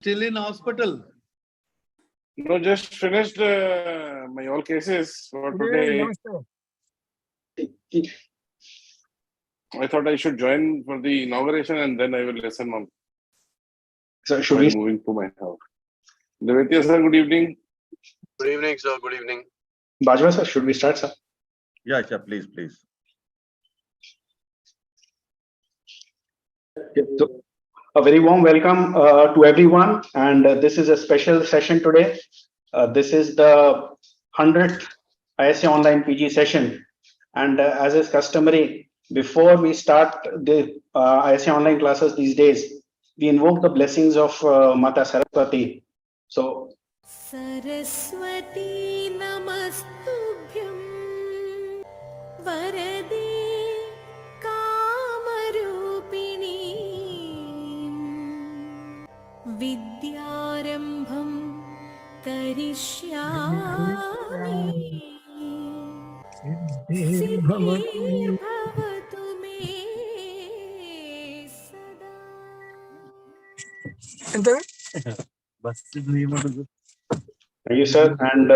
still in hospital? No, just finished my all cases for today. I thought I should join for the inauguration and then I will listen on. So should we moving to my house? Devaitya sir, good evening. Good evening, sir. Good evening. Bajwa sir, should we start, sir? Yeah, please. So, a very warm welcome to everyone, and this is a special session today. This is the 100th ISA Online PG session, and as is customary, before we start the ISA Online classes these days, we invoke the blessings of Mata Saraswati. So, Saraswati Namastubhyam Varade Vidyarambham Karishyami Siddhirbhavatu me sada. thank you, sir. And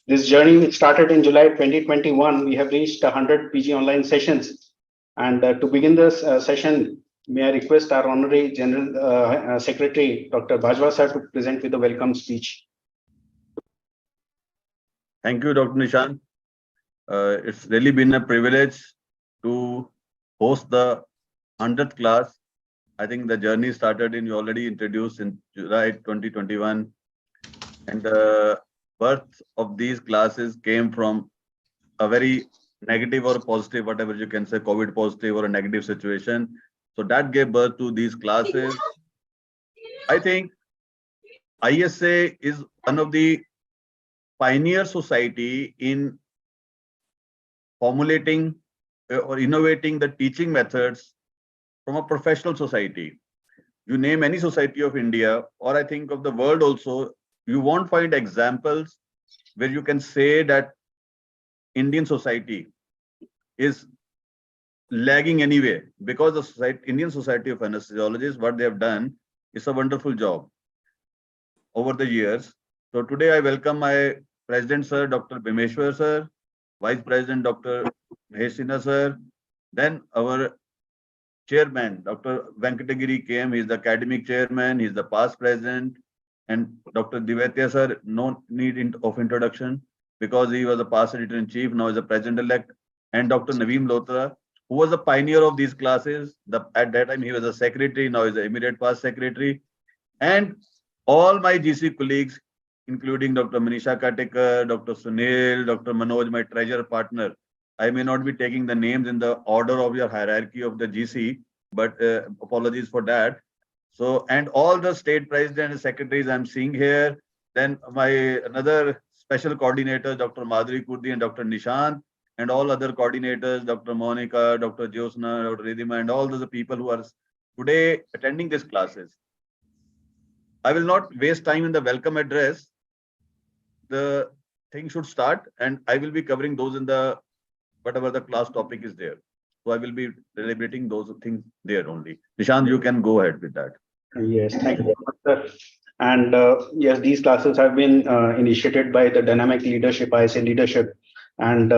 this journey started in July 2021. We have reached 100 PG online sessions. And to begin this session, may I request our Honorary General Secretary, Dr. Bajwa sir, to present with a welcome speech. Thank you, Dr. Nishant. It's really been a privilege to host the 100th class. I think the journey started you already introduced in July 2021. And the birth of these classes came from a very negative or positive, whatever you can say, COVID positive or a negative situation. So that gave birth to these classes. I think ISA is one of the pioneer society in formulating or innovating the teaching methods from a professional society. You name any society of India, or I think of the world also, you won't find examples where you can say that Indian society is lagging anyway, because the Indian Society of Anesthesiologists, what they have done is a wonderful job over the years. So today I welcome my President Sir, Dr. Bhimeshwar Sir, Vice President Dr. Mahesh Sinha Sir, then our Chairman, Dr. Venkatagiri KM, he is the academic chairman, he is the past president, and Dr. Devaitya Sir, no need of introduction because he was a past editor-in-chief, now is the president-elect, and Dr. Naveen Lotra, who was the pioneer of these classes. At that time, he was a secretary, now is the immediate past secretary. And all my GC colleagues, including Dr. Manisha Katekar, Dr. Sunil, Dr. Manoj, my treasurer partner. I may not be taking the names in the order of your hierarchy of the GC, but apologies for that. So, and all the state president and secretaries I'm seeing here, then my another special coordinator, Dr. Madhuri Kurdi and Dr. Nishant, and all other coordinators, Dr. Monica, Dr. Jyosna, Dr. Ridhima, and all the people who are today attending these classes. I will not waste time in the welcome address. The thing should start, and I will be covering those in the whatever the class topic is there. So I will be deliberating those things there only. Nishant, you can go ahead with that. Yes, thank you very much, sir. And yes, these classes have been initiated by the Dynamic Leadership, ISA Leadership. And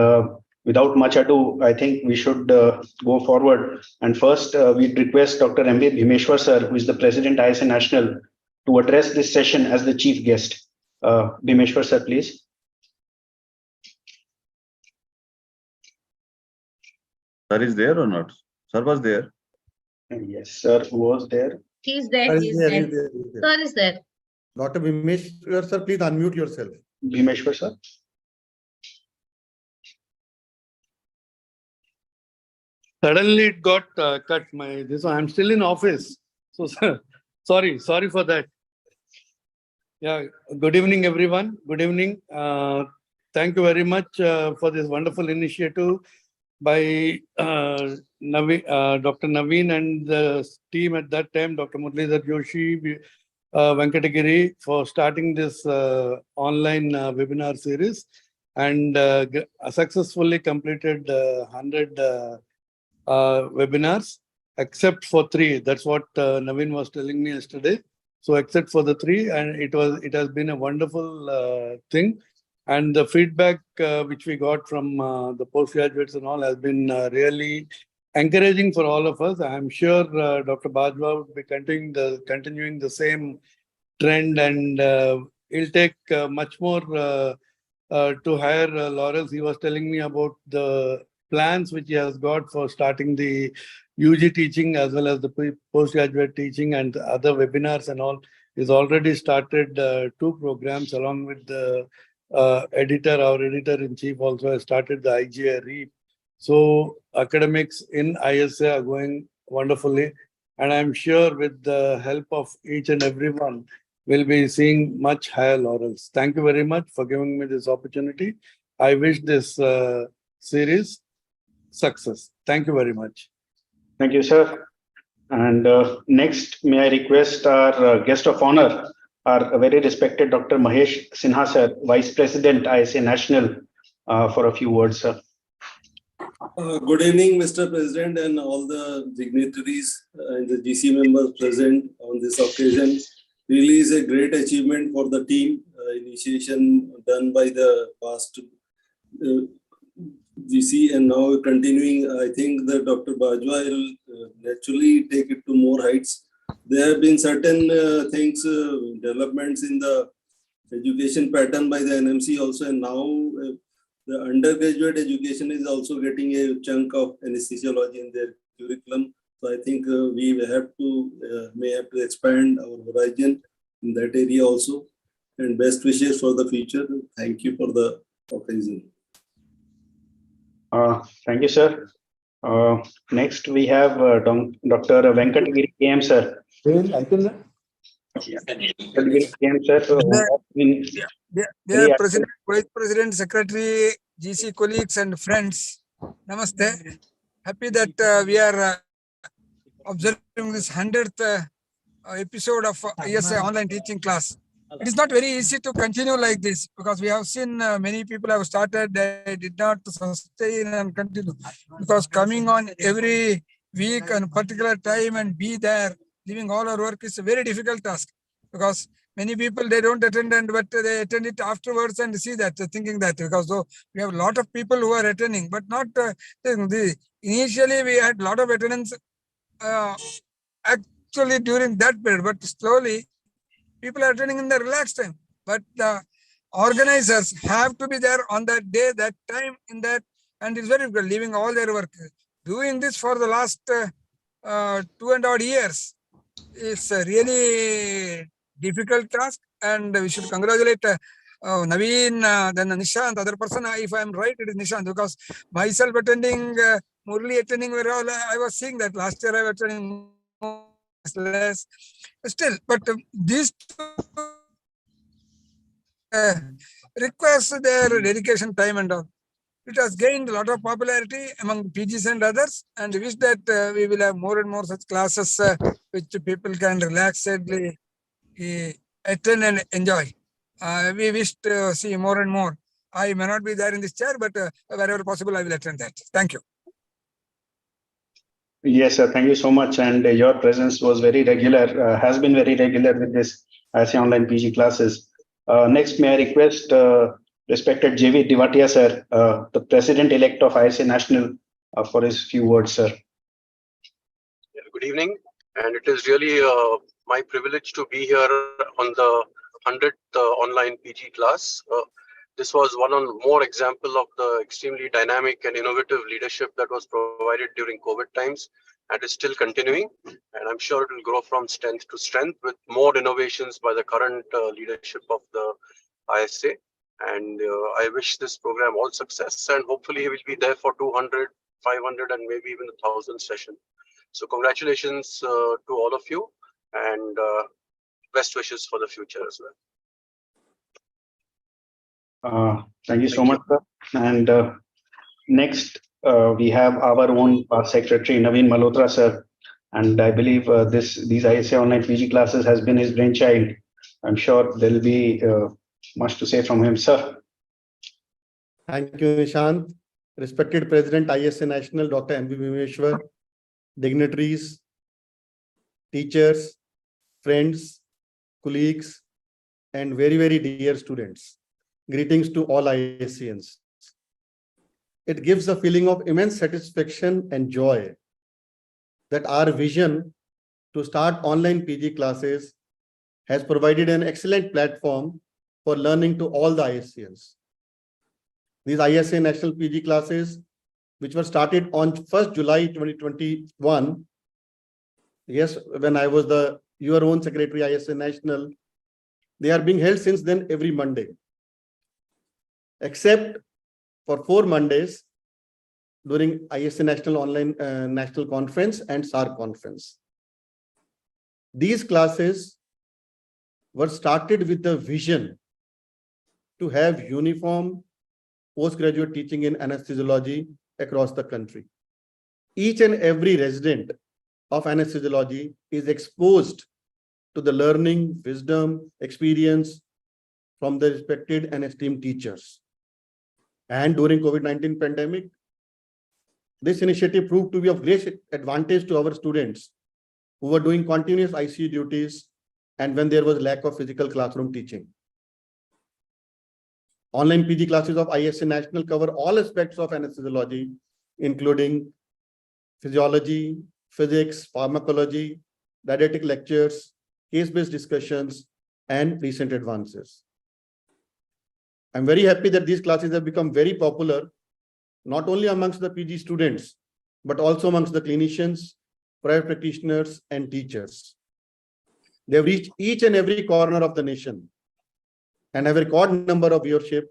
without much ado, I think we should go forward. And first, we'd request Dr. M.B. Bhimeshwar sir, who is the President ISA National, to address this session as the chief guest. Bhimeshwar sir, please. Sir is there or not? Sir was there. Yes, sir was there. He's there. He's there. Sir is there. Dr. Bhimeshwar sir, please unmute yourself. Bhimeshwar sir. Suddenly it got cut. I'm still in office. So sorry for that. Yeah. Good evening, everyone. Good evening. Thank you very much for this wonderful initiative by Dr. Naveen and the team at that time, Dr. Muralidhar Joshi, Venkatagiri, for starting this online webinar series, and successfully completed 100 webinars, except for 3. That's what Naveen was telling me yesterday. So except for the three, and it has been a wonderful thing. And the feedback which we got from the postgraduates and all has been really encouraging for all of us. I am sure Dr. Bajwa would be continuing the same trend, and he'll take much more to higher laurels. He was telling me about the plans which he has got for starting the UG teaching as well as the postgraduate teaching and other webinars and all. He's already started 2 programs along with the our editor-in-chief also has started the IGI REAP. So academics in ISA are going wonderfully. And I'm sure with the help of each and everyone, we'll be seeing much higher laurels. Thank you very much for giving me this opportunity. I wish this series success. Thank you very much. Thank you, sir. And next, may I request our guest of honor, our very respected Dr. Mahesh Sinha, sir, Vice President, ISA National, for a few words, sir. Good evening, Mr. President, and all the dignitaries and the GC members present on this occasion. Really is a great achievement for the team. Initiation done by the past GC and now continuing. I think that Dr. Bajwa will naturally take it to more heights. There have been certain things, developments in the education pattern by the NMC also, and now the undergraduate education is also getting a chunk of anesthesiology in their curriculum. So I think we may have to expand our horizon in that area also. And best wishes for the future. Thank you for the occasion. Thank you, sir. Next, we have Dr. Venkatagiri KM, sir. Venkatagiri KM, sir. Dear President, Vice President, Secretary, GC colleagues and friends, Namaste. Happy that we are observing this 100th episode of ISA online teaching class. It is not very easy to continue like this because we have seen many people have started, they did not sustain and continue. Because coming on every week and particular time and be there, leaving all our work is a very difficult task. Because many people, they don't attend, but they attend it afterwards and see that, thinking that, because though we have a lot of people who are attending, but not initially we had a lot of attendance actually during that period, but slowly people are attending in the relaxed time. But the organizers have to be there on that day, that time, in that, and it's very good, leaving all their work. Doing this for the last 2.5 years is a really difficult task, and we should congratulate Naveen, then Nishant, other person. If I am right, it is Nishant, because myself attending, Murli attending, I was seeing that last year I was attending less. Still, but these requires their dedication, time and all. It has gained a lot of popularity among PGs and others, and we wish that we will have more and more such classes which people can relaxedly attend and enjoy. We wish to see more and more. I may not be there in this chair, but wherever possible, I will attend that. Thank you. Yes, sir. Thank you so much. And your presence was very regular, has been very regular with this ISA online PG classes. Next, may I request respected JV Divatia, sir, the President-elect of ISA National, for his few words, sir. Yeah, good evening. And it is really my privilege to be here on the 100th online PG class. This was one more example of the extremely dynamic and innovative leadership that was provided during COVID times and is still continuing. And I'm sure it will grow from strength to strength with more innovations by the current leadership of the ISA. And I wish this program all success, and hopefully we'll be there for 200, 500, and maybe even 1,000 sessions. So congratulations to all of you, and best wishes for the future as well. Thank you so much, sir. And next, we have our own secretary, Naveen Malhotra, sir. And I believe these ISA online PG classes has been his brainchild. I'm sure there will be much to say from him, sir. Thank you, Nishant. Respected President, ISA National, Dr. M.B. Vimeshwar, dignitaries, teachers, friends, colleagues, and very, very dear students. Greetings to all ISCNs. It gives a feeling of immense satisfaction and joy that our vision to start online PG classes has provided an excellent platform for learning to all the ISCNs. These ISA National PG classes, which were started on 1st July 2021, yes, when I was your own Secretary ISA National, they are being held since then every Monday, except for 4 Mondays during ISA National Online National Conference and SAR Conference. These classes were started with the vision to have uniform postgraduate teaching in anesthesiology across the country. Each and every resident of anesthesiology is exposed to the learning, wisdom, experience from the respected and esteemed teachers. And during COVID-19 pandemic, this initiative proved to be of great advantage to our students who were doing continuous ICU duties and when there was lack of physical classroom teaching. Online PG classes of ISA National cover all aspects of anesthesiology, including physiology, physics, pharmacology, didactic lectures, case-based discussions, and recent advances. I'm very happy that these classes have become very popular, not only amongst the PG students, but also amongst the clinicians, private practitioners, and teachers. They've reached each and every corner of the nation and have a record number of viewership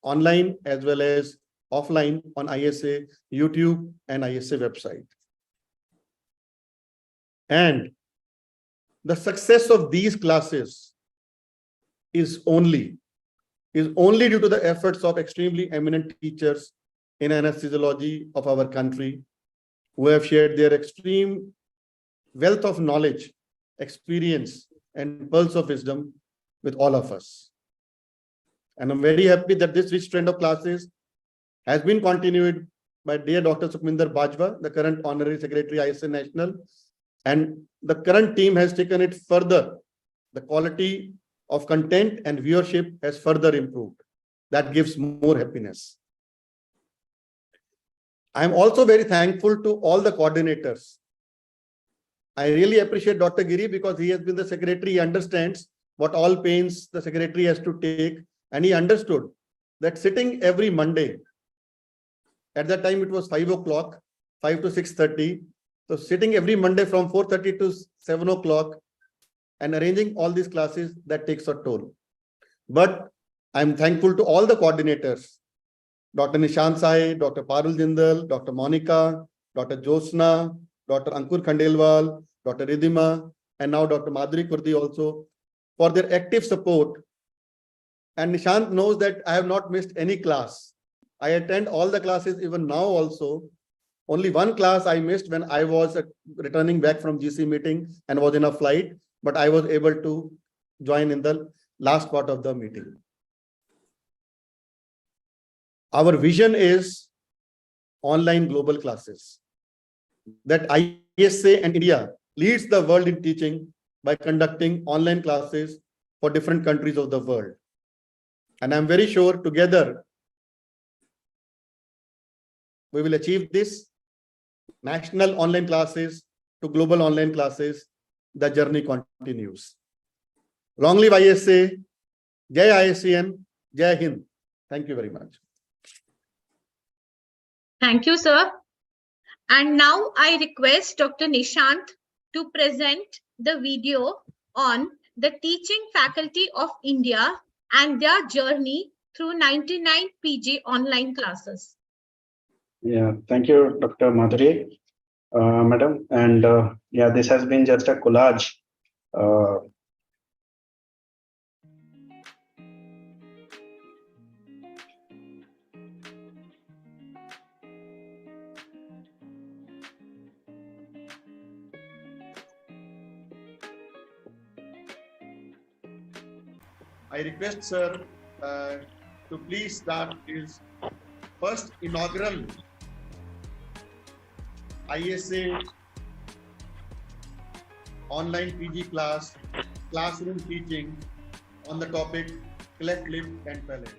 online as well as offline on ISA, YouTube, and ISA website. And the success of these classes is only due to the efforts of extremely eminent teachers in anesthesiology of our country who have shared their extreme wealth of knowledge, experience, and pearls of wisdom with all of us. And I'm very happy that this rich trend of classes has been continued by dear Dr. Sukhminder Bajwa, the current Honorary Secretary ISA National, and the current team has taken it further. The quality of content and viewership has further improved. That gives more happiness. I'm also very thankful to all the coordinators. I really appreciate Dr. Giri because he has been the secretary. He understands what all pains the secretary has to take. And he understood that sitting every Monday, at that time it was 5 o'clock, 5 to 6:30. So sitting every Monday from 4:30 to 7 o'clock and arranging all these classes, that takes a toll. But I'm thankful to all the coordinators, Dr. Nishant Sai, Dr. Parul Jindal, Dr. Monica, Dr. Josna, Dr. Ankur Khandelwal, Dr. Ridhima, and now Dr. Madhuri Kurdi also, for their active support. And Nishant knows that I have not missed any class. I attend all the classes even now also. Only one class I missed when I was returning back from GC meeting and was in a flight, but I was able to join in the last part of the meeting. Our vision is online global classes. That ISA and India leads the world in teaching by conducting online classes for different countries of the world. And I'm very sure together we will achieve this. National online classes to global online classes, the journey continues. Long live ISA, Jai ISCN, Jai Hind. Thank you very much. Thank you, sir. And now I request Dr. Nishant to present the video on the teaching faculty of India and their journey through 99 PG online classes. Yeah, thank you, Dr. Madhuri, Madam. And yeah, this has been just a collage. I request sir to please start his first inaugural ISA online PG class classroom teaching on the topic cleft lip and palate.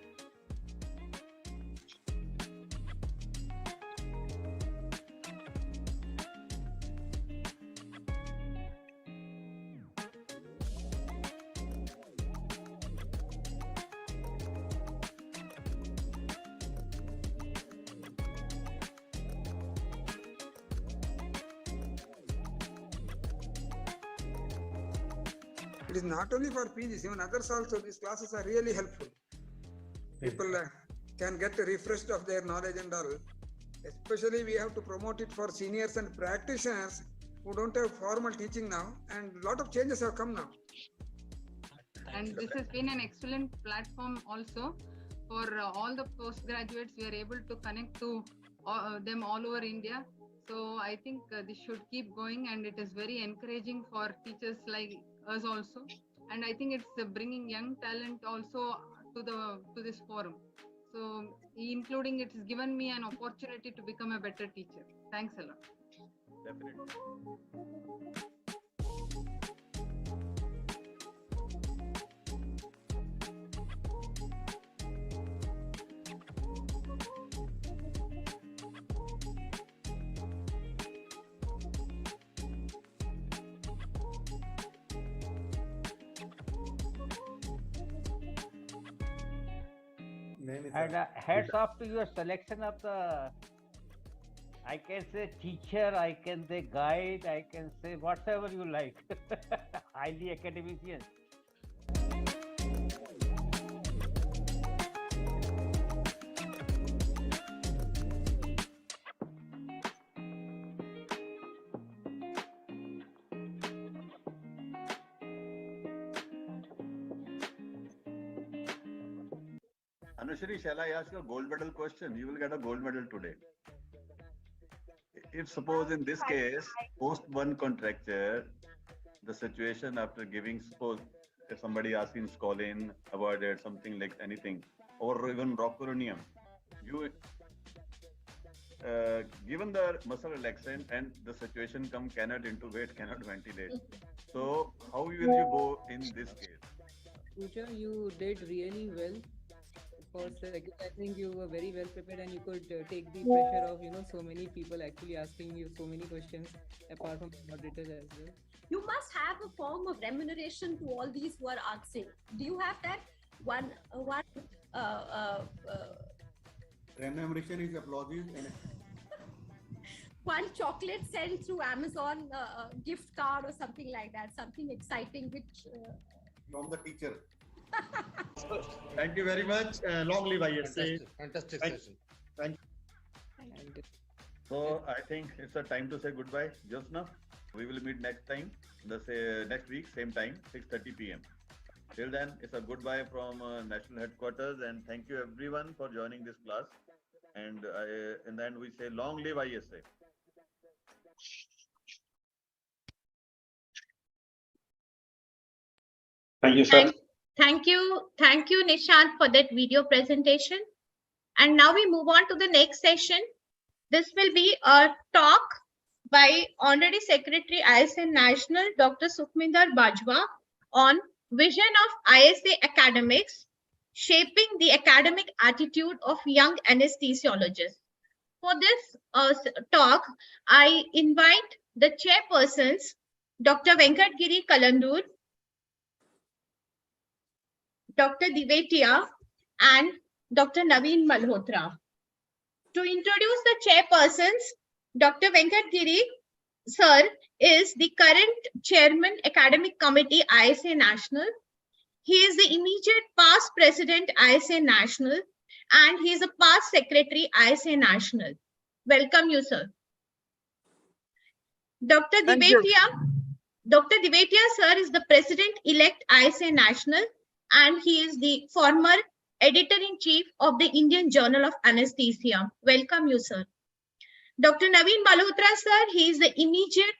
It is not only for PGs, even others also. These classes are really helpful. People can get refreshed of their knowledge and all. Especially we have to promote it for seniors and practitioners who don't have formal teaching now, and a lot of changes have come now. And this has been an excellent platform also for all the postgraduates. We are able to connect to them all over India. So I think this should keep going, and it is very encouraging for teachers like us also. And I think it's bringing young talent also to this forum. So including it has given me an opportunity to become a better teacher. Thanks a lot. Definitely. And hats off to your selection of the, I can say teacher, I can say guide, I can say whatever you like. Highly academician. Anushri, shall I ask you a gold medal question? You will get a gold medal today. If suppose in this case, post one contractor, the situation after giving, suppose if somebody asking Skolin awarded something like anything, or even rocuronium, you given the muscle relaxant and the situation come cannot intubate, cannot ventilate. So how will you go in this case? Pooja, you did really well. I think you were very well prepared, and you could take the pressure of so many people actually asking you so many questions apart from the moderators as well. You must have a form of remuneration to all these who are asking. Do you have that? Remuneration is applauses and one chocolate sent through Amazon, gift card or something like that, something exciting which from the teacher. Thank you very much. Long live ISA. Fantastic Thank- session. Thank So I think it's a time to say goodbye. Just now, we will meet next time, next week, same time, 6:30 p.m. Till then, it's a goodbye from national headquarters, and thank you everyone for joining this class. And in the end, we say long live ISA. Thank you, sir. Thank you, Nishant, for that video presentation. And now we move on to the next session. This will be a talk by Honorary Secretary ISA National, Dr. Sukhminder Bajwa, on vision of ISA academics, shaping the academic attitude of young anesthesiologists. For this talk, I invite the chairpersons, Dr. Venkatgiri Kalandur, Dr. Divetia, and Dr. Naveen Malhotra. To introduce the chairpersons, Dr. Venkatgiri, sir, is the current chairman, Academic Committee, ISA National. He is the immediate past president, ISA National, and he is a past secretary, ISA National. Welcome you, sir. Dr. Divetia, sir, is the president-elect, ISA National, and he is the former editor-in-chief of the Indian Journal of Anesthesia. Welcome you, sir. Dr. Naveen Malhotra, sir, he is the immediate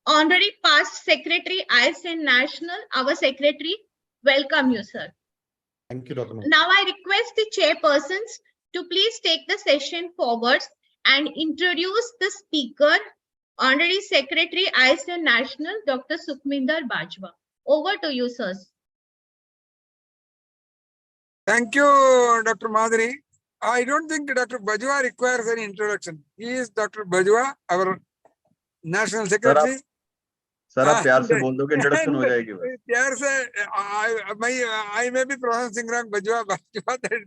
honorary past secretary, ISA National, our secretary. Welcome you, sir. Thank you, Dr. Now I request the chairpersons to please take the session forward and introduce the speaker, Honorary Secretary, ISA National, Dr. Sukhminder Bajwa. Over to you, sirs. Thank you, Dr. Madhuri. I don't think Dr. Bajwa requires any introduction. He is Dr. Bajwa, our National Secretary. Sir आप प्यार से And- बोल दो कि introduction हो जाएगी बस. प्यार से I may be pronouncing wrong Bajwa,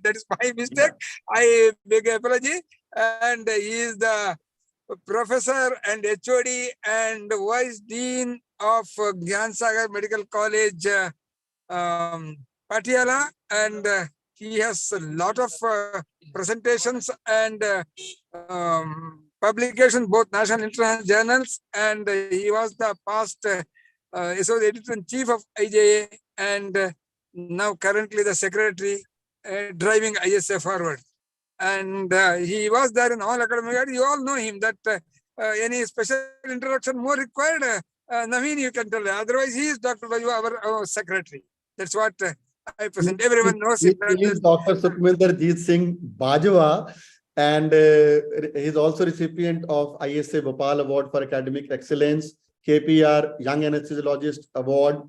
that is my mistake. I beg apology. And he is the professor and HOD and vice dean of Gyan Sagar Medical College, Patiala, and he has a lot of presentations and publications, both national and international journals, and he was the past associate editor-in-chief of IJA, and now currently the secretary driving ISA forward. And he was there in all academic years. You all know him. That any special introduction more required, Naveen, you can tell. Otherwise, he is Dr. Bajwa, our secretary. That's what I present. Everyone knows him. He is Dr. Sukhminder Jeet Singh Bajwa, and he is also recipient of ISA Bhopal Award for Academic Excellence, KPR Young Anesthesiologist Award,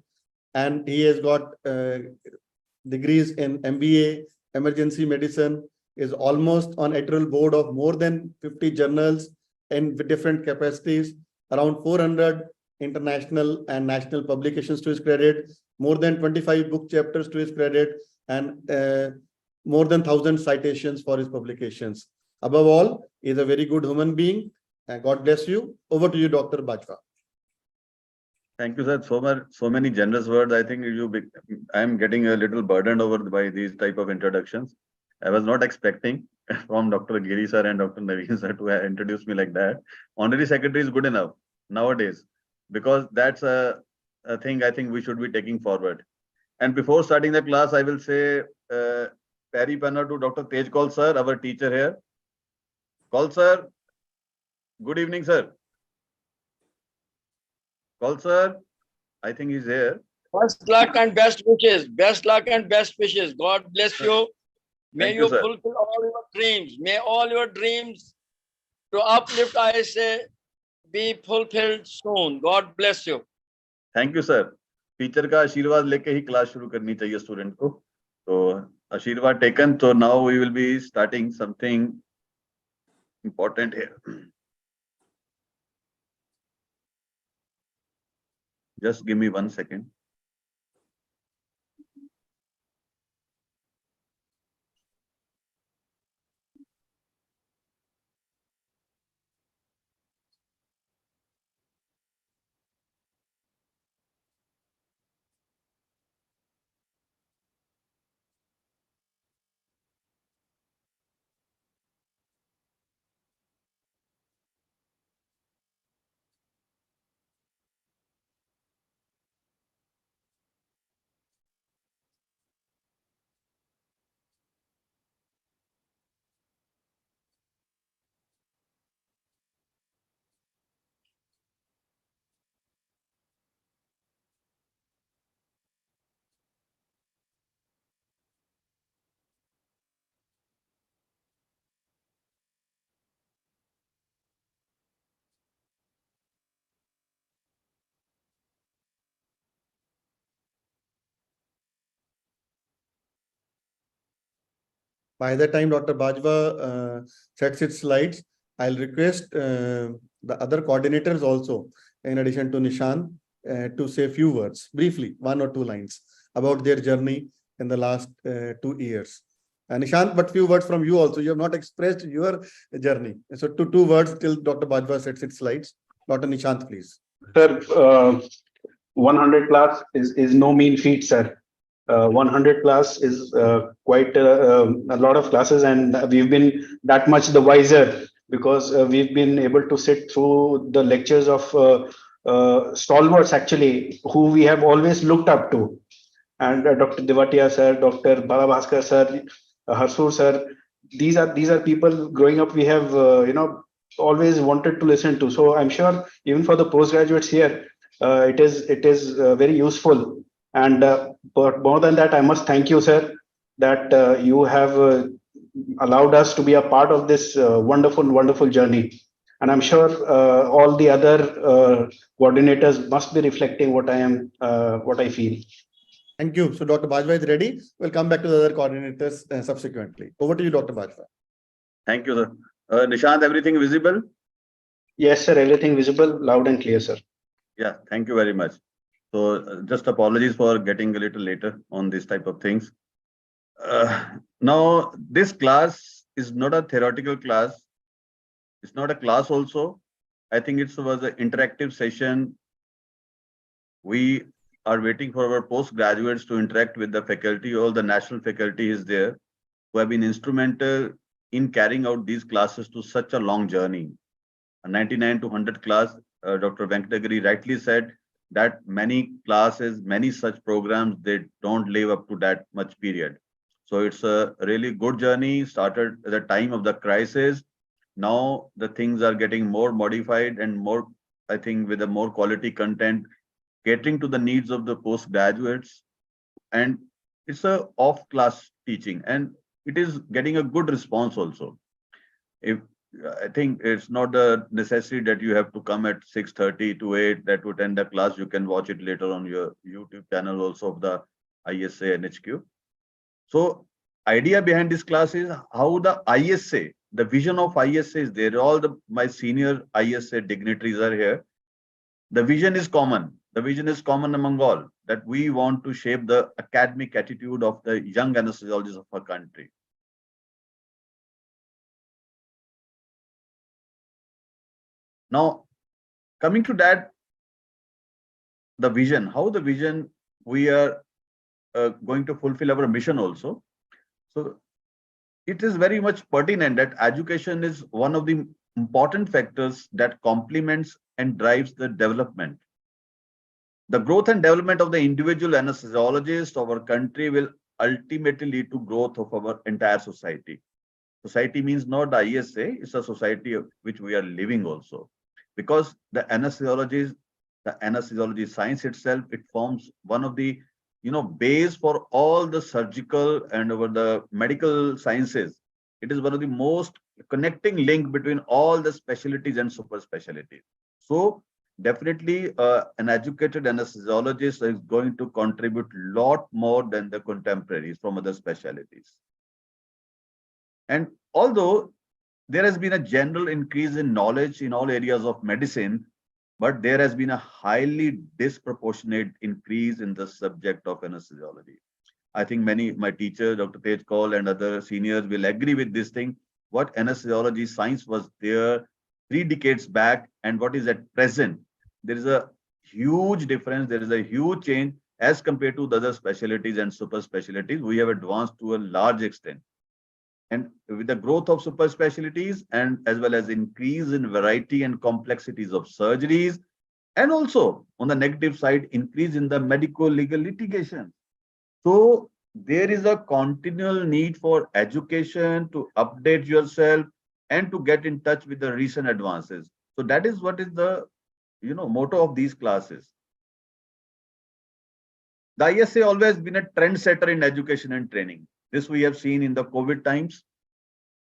and he has got degrees in MBA, Emergency Medicine, is almost on editorial board of more than 50 journals in different capacities, around 400 international and national publications to his credit, more than 25 book chapters to his credit, and more than 1,000 citations for his publications. Above all, he is a very good human being, and God bless you. Over to you, Dr. Bajwa. Thank you, sir. So many generous words. I think I am getting a little burdened over by these type of introductions. I was not expecting from Dr. Giri sir and Dr. Naveen sir to introduce me like that. Honorary secretary is good enough nowadays, because that's a thing I think we should be taking forward. And before starting the class, I will say Pari Panna to Dr. Tej Kaul sir, our teacher here. Kaul sir, good evening, sir. Kaul sir, I think he's here. Best luck and best wishes. Best luck and best wishes. God bless you. May Thank you you, sir. fulfill all your dreams. May all your dreams to uplift, I say, be fulfilled soon. God bless you. Thank you sir. Teacher का आशीर्वाद लेके ही class शुरू करनी चाहिए student को. तो aashirwad taken. तो now we will be starting something important here. Just give me 1 second. By the time Dr. Bajwa sets its slides, I'll request the other coordinators also, in addition to Nishant, to say a few words, briefly, 1 or 2 lines about their journey in the last 2 years. Nishant, but few words from you also. You have not expressed your journey. So 2 words till Dr. Bajwa sets its slides. Dr. Nishant, please. Sir, 100 plus is no mean feat, sir. 100 plus is quite a lot of classes, and we've been that much the wiser because we've been able to sit through the lectures of stalwarts actually, who we have always looked up to. And Dr. Devatia sir, Dr. Bala Bhaskar sir, Harsur sir, these are people growing up we have always wanted to listen to. So I'm sure even for the postgraduates here, it is very useful. And but more than that, I must thank you, sir, that you have allowed us to be a part of this wonderful journey. And I'm sure all the other coordinators must be reflecting what I feel. Thank you. So Dr. Bajwa is ready. We'll come back to the other coordinators subsequently. Over to you, Dr. Bajwa. Thank you, sir. Nishant, everything visible? Yes, sir. Everything visible, loud and clear, sir. Yeah, thank you very much. So just apologies for getting a little later on this type of things. Now, this class is not a theoretical class. It's not a class also. I think it was an interactive session. We are waiting for our postgraduates to interact with the faculty. All the national faculty is there who have been instrumental in carrying out these classes to such a long journey. A 99 to 100 class, Dr. Venkatagiri rightly said that many classes, many such programs, they don't live up to that much period. So it's a really good journey, started at the time of the crisis. Now the things are getting more modified and more, I think, with a more quality content, catering to the needs of the postgraduates. And it's a off-class teaching, and it is getting a good response also. I think it's not a necessity that you have to come at 6:30 to 8 that to attend the class. You can watch it later on your YouTube channel also of the ISA NHQ. So idea behind this class is how the ISA, the vision of ISA is there. All my senior ISA dignitaries are here. The vision is common. The vision is common among all, that we want to shape the academic attitude of the young anesthesiologists of our country. Now, coming to that, the vision, how the vision we are going to fulfill our mission also. So it is very much pertinent that education is one of the important factors that complements and drives the development. The growth and development of the individual anesthesiologist of our country will ultimately lead to growth of our entire society. Society means not the ISA, it's a society of which we are living also. Because the anesthesiology science itself, it forms one of the base for all the surgical and over the medical sciences. It is one of the most connecting link between all the specialties and super specialties. So definitely an educated anesthesiologist is going to contribute a lot more than the contemporaries from other specialties. And although there has been a general increase in knowledge in all areas of medicine, but there has been a highly disproportionate increase in the subject of anesthesiology. I think my teacher, Dr. Tej Kaul and other seniors will agree with this thing. What anesthesiology science was there 3 decades back and what is at present, there is a huge difference. There is a huge change as compared to the other specialties and super specialties. We have advanced to a large extent. And with the growth of super specialties and as well as increase in variety and complexities of surgeries, and also on the negative side, increase in the medical legal litigation. So there is a continual need for education to update yourself and to get in touch with the recent advances. So that is what is the motto of these classes. The ISA always been a trendsetter in education and training. This we have seen in the COVID times.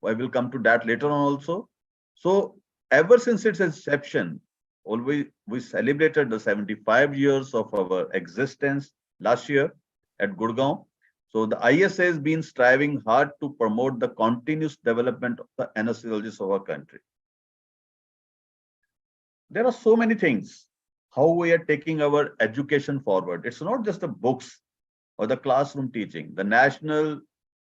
I will come to that later on also. So ever since its inception, always we celebrated the 75 years of our existence last year at Gurgaon. So the ISA has been striving hard to promote the continuous development of the anesthesiologists of our country. There are so many things, how we are taking our education forward. It's not just the books or the classroom teaching. The national,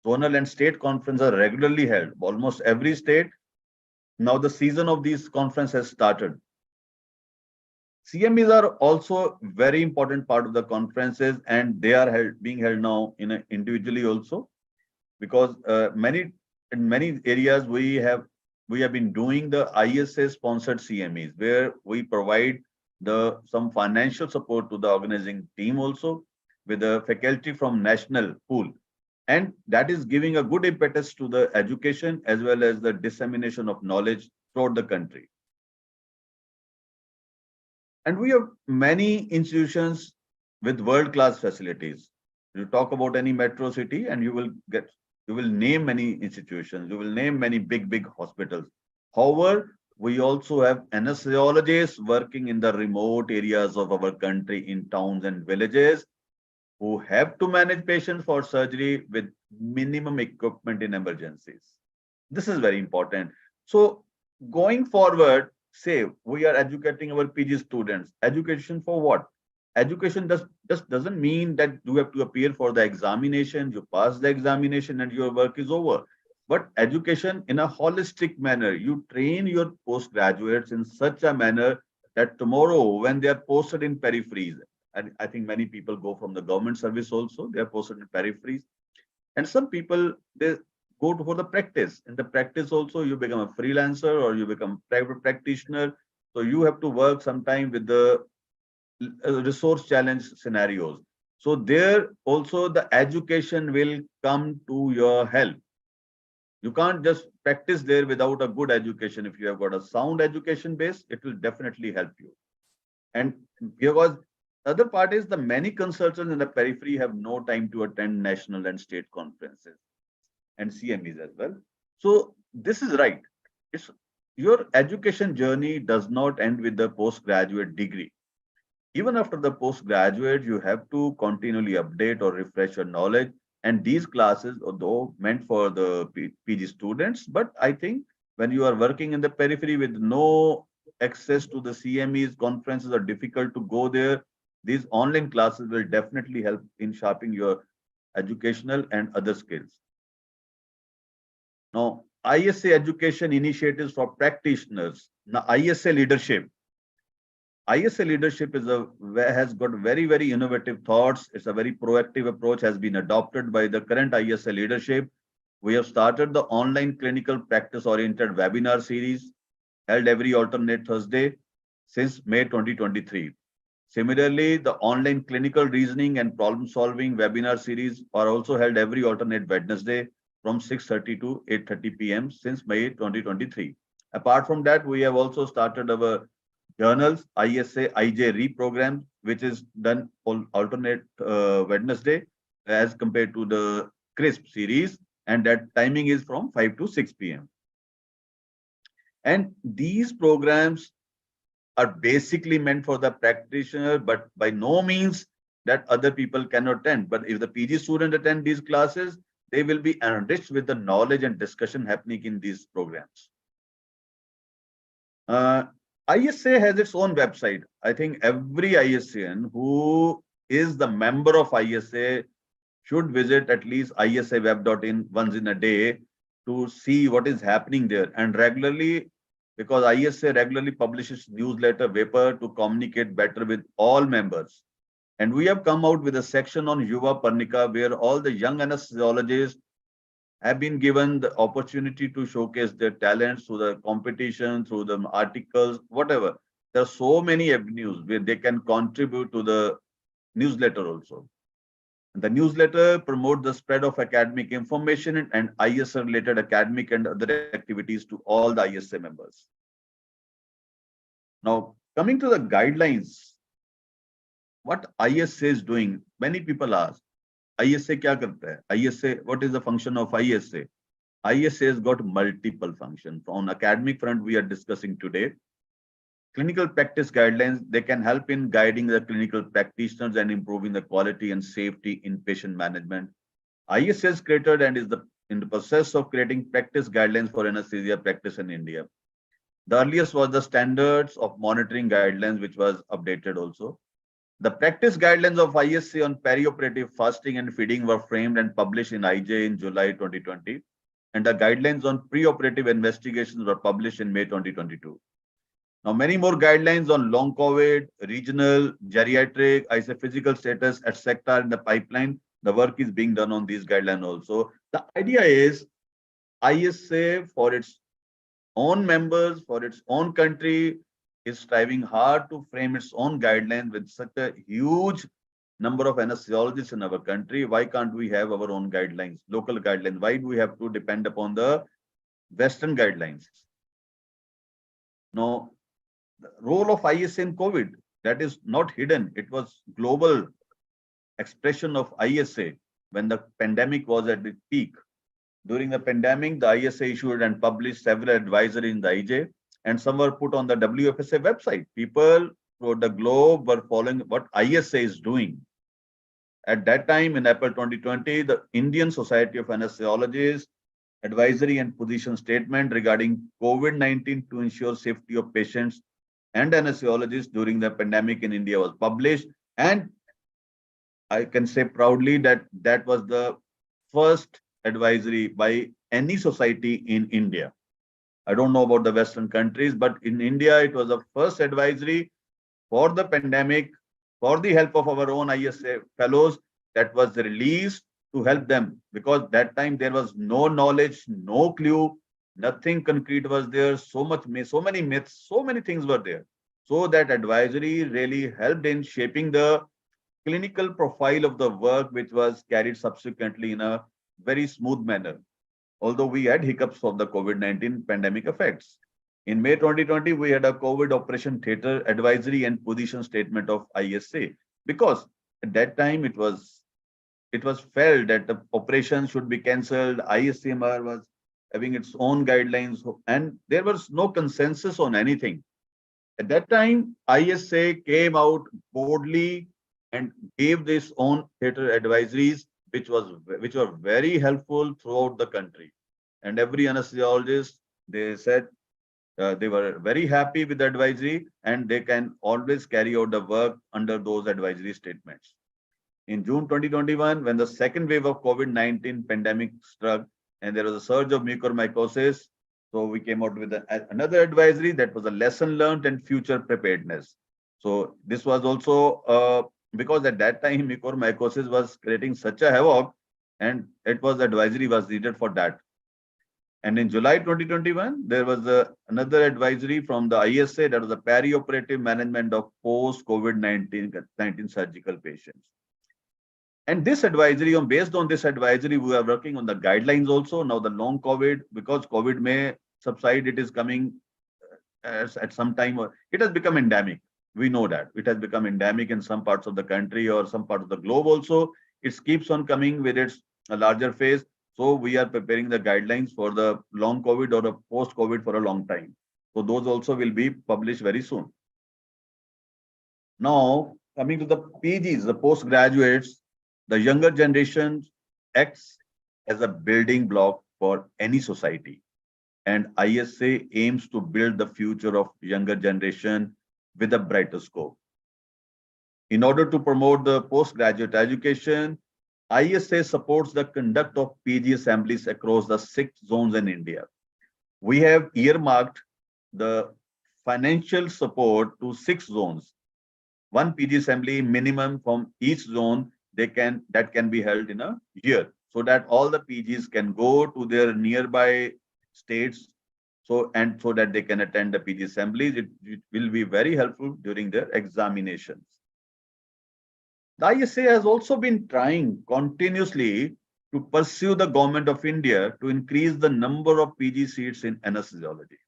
zonal and state conferences are regularly held, almost every state. Now the season of these conferences has started. CMEs are also very important part of the conferences, and they are being held now individually also, because in many areas we have been doing the ISA sponsored CMEs, where we provide some financial support to the organizing team also with the faculty from national pool. And that is giving a good impetus to the education as well as the dissemination of knowledge throughout the country. And we have many institutions with world-class facilities. You talk about any metro city and you will name many institutions, you will name many big hospitals. However, we also have anesthesiologists working in the remote areas of our country in towns and villages who have to manage patients for surgery with minimum equipment in emergencies. This is very important. So going forward, say we are educating our PG students. Education for what? Education just doesn't mean that you have to appear for the examination, you pass the examination and your work is over. But education in a holistic manner, you train your postgraduates in such a manner that tomorrow when they are posted in peripheries, and I think many people go from the government service also, they are posted in peripheries. And some people, they go for the practice. In the practice also, you become a freelancer or you become private practitioner. So you have to work sometime with the resource challenge scenarios. So there also the education will come to your help. You can't just practice there without a good education. If you have got a sound education base, it will definitely help you. And because the other part is the many consultants in the periphery have no time to attend national and state conferences and CMEs as well. So this is right. It's your education journey does not end with the postgraduate degree. Even after the postgraduate, you have to continually update or refresh your knowledge. And these classes, although meant for the PG students, but I think when you are working in the periphery with no access to the CMEs, conferences are difficult to go there, these online classes will definitely help in sharpening your educational and other skills. Now, ISA education initiatives for practitioners. Now, ISA leadership. ISA leadership has got very innovative thoughts. It's a very proactive approach, has been adopted by the current ISA leadership. We have started the online clinical practice oriented webinar series held every alternate Thursday since May 2023. Similarly, the online clinical reasoning and problem solving webinar series are also held every alternate Wednesday from 6:30 to 8:30 p.m. since May 2023. Apart from that, we have also started our journals, ISA, IJ reprogram, which is done on alternate Wednesday as compared to the CRISP series, and that timing is from 5 to 6 p.m. And these programs are basically meant for the practitioner, but by no means that other people cannot attend. But if the PG student attend these classes, they will be enriched with the knowledge and discussion happening in these programs. ISA has its own website. I think every ISAN who is the member of ISA should visit at least isaweb.in once in a day to see what is happening there. And regularly, because ISA regularly publishes newsletter paper to communicate better with all members. And we have come out with a section on Yuva Parnika where all the young anesthesiologists have been given the opportunity to showcase their talents through the competition, through the articles, whatever. There are so many avenues where they can contribute to the newsletter also. The newsletter promotes the spread of academic information and ISA related academic and other activities to all the ISA members. Now, coming to the guidelines, what ISA is doing, many people ask, ISA kya karta hai? ISA, what is the function of ISA? ISA has got multiple functions. On academic front, we are discussing today. Clinical practice guidelines, they can help in guiding the clinical practitioners and improving the quality and safety in patient management. ISA is created and is in the process of creating practice guidelines for anesthesia practice in India. The earliest was the standards of monitoring guidelines, which was updated also. The practice guidelines of ISA on perioperative fasting and feeding were framed and published in IJ in July 2020. And the guidelines on preoperative investigations were published in May 2022. Now, many more guidelines on long COVID, regional, geriatric, ISA physical status, etc. are in the pipeline. The work is being done on these guidelines also. The idea is ISA for its own members, for its own country, is striving hard to frame its own guidelines with such a huge number of anesthesiologists in our country. Why can't we have our own guidelines, local guidelines? Why do we have to depend upon the Western guidelines? Now, the role of ISA in COVID, that is not hidden. It was global expression of ISA when the pandemic was at its peak. During the pandemic, the ISA issued and published several advisories in the IJ. and some were put on the WFSA website. People throughout the globe were following what ISA is doing. At that time, in April 2020, the Indian Society of Anesthesiologists advisory and position statement regarding COVID-19 to ensure safety of patients and anesthesiologists during the pandemic in India was published. And I can say proudly that that was the first advisory by any society in India. I don't know about the Western countries, but in India, it was the first advisory for the pandemic, for the help of our own ISA fellows that was released to help them, because that time there was no knowledge, no clue, nothing concrete was there, so many myths, so many things were there. So that advisory really helped in shaping the clinical profile of the work, which was carried subsequently in a very smooth manner, although we had hiccups of the COVID-19 pandemic effects. In May 2020, we had a COVID operation theater advisory and position statement of ISA, because at that time it was felt that the operation should be cancelled. ISCMR was having its own guidelines, and there was no consensus on anything. At that time, ISA came out boldly and gave this own theater advisories, which were very helpful throughout the country. And every anesthesiologist, they said they were very happy with the advisory, and they can always carry out the work under those advisory statements. In June 2021, when the second wave of COVID-19 pandemic struck and there was a surge of mucormycosis, so we came out with another advisory that was a lesson learned and future preparedness. So this was also because at that time mucormycosis was creating such a havoc, and advisory was needed for that. And in July 2021, there was another advisory from the ISA, that was a perioperative management of post-COVID-19 surgical patients. And this advisory, based on this advisory, we are working on the guidelines also. Now the long COVID, because COVID may subside, it is coming at some time, or it has become endemic. We know that it has become endemic in some parts of the country or some parts of the globe also. It keeps on coming with its larger phase. So we are preparing the guidelines for the long COVID or the post-COVID for a long time. So those also will be published very soon. Now, coming to the PGs, the postgraduates, the younger generation acts as a building block for any society. And ISA aims to build the future of younger generation with a brighter scope. In order to promote the postgraduate education, ISA supports the conduct of PG assemblies across the 6 zones in India. We have earmarked the financial support to 6 zones. 1 PG assembly minimum from each zone that can be held in a year, so that all the PGs can go to their nearby states, so that they can attend the PG assemblies. It will be very helpful during their examinations. The ISA has also been trying continuously to pursue the government of India to increase the number of PG seats in anesthesiology,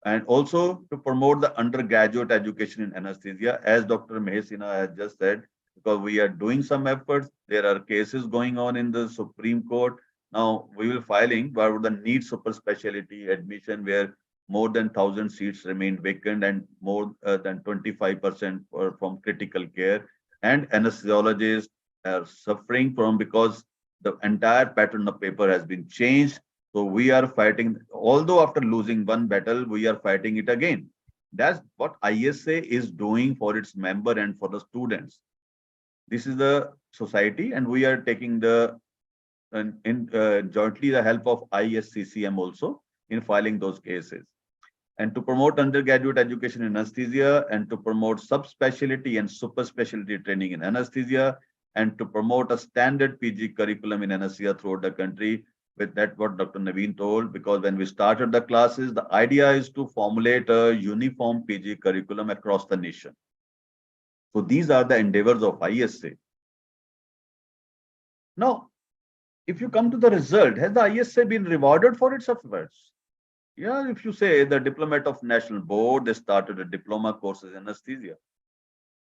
and also to promote the undergraduate education in anesthesia, as Dr. Mahesh Sinha has just said, because we are doing some efforts. There are cases going on in the Supreme Court. Now we will filing about the NEET super specialty admission, where more than 1,000 seats remain vacant and more than 25% from critical care. And anesthesiologists are suffering from, because the entire pattern of paper has been changed. So we are fighting, although after losing one battle, we are fighting it again. That's what ISA is doing for its member and for the students. This is the society, and we are taking jointly the help of ISCCM also in filing those cases. And to promote undergraduate education in anesthesia, and to promote subspecialty and super specialty training in anesthesia, and to promote a standard PG curriculum in anesthesia throughout the country. With that, what Dr. Naveen told, because when we started the classes, the idea is to formulate a uniform PG curriculum across the nation. So these are the endeavors of ISA. Now, if you come to the result, has the ISA been rewarded for its efforts? Yeah, if you say the Diplomat of National Board, they started a diploma courses in anesthesia,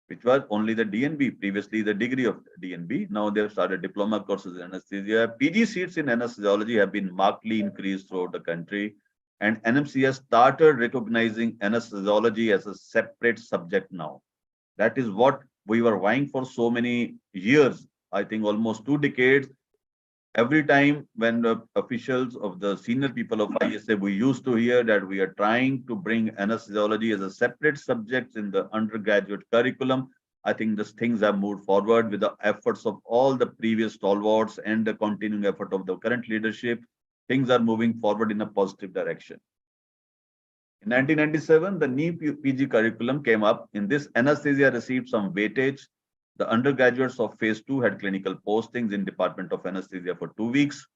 which was only the DNB, previously the degree of DNB. Now they have started diploma courses in anesthesia. PG seats in anesthesiology have been markedly increased throughout the country. and NMCS started recognizing anesthesiology as a separate subject now. That is what we were vying for so many years, I think almost 2 decades. Every time when the officials of the senior people of ISA, we used to hear that we are trying to bring anesthesiology as a separate subject in the undergraduate curriculum. I think these things have moved forward with the efforts of all the previous stalwarts and the continuing effort of the current leadership. Things are moving forward in a positive direction. In 1997, the new PG curriculum came up. In this, anesthesia received some weightage. The undergraduates of phase 2 had clinical postings in Department of Anesthesia for 2 weeks.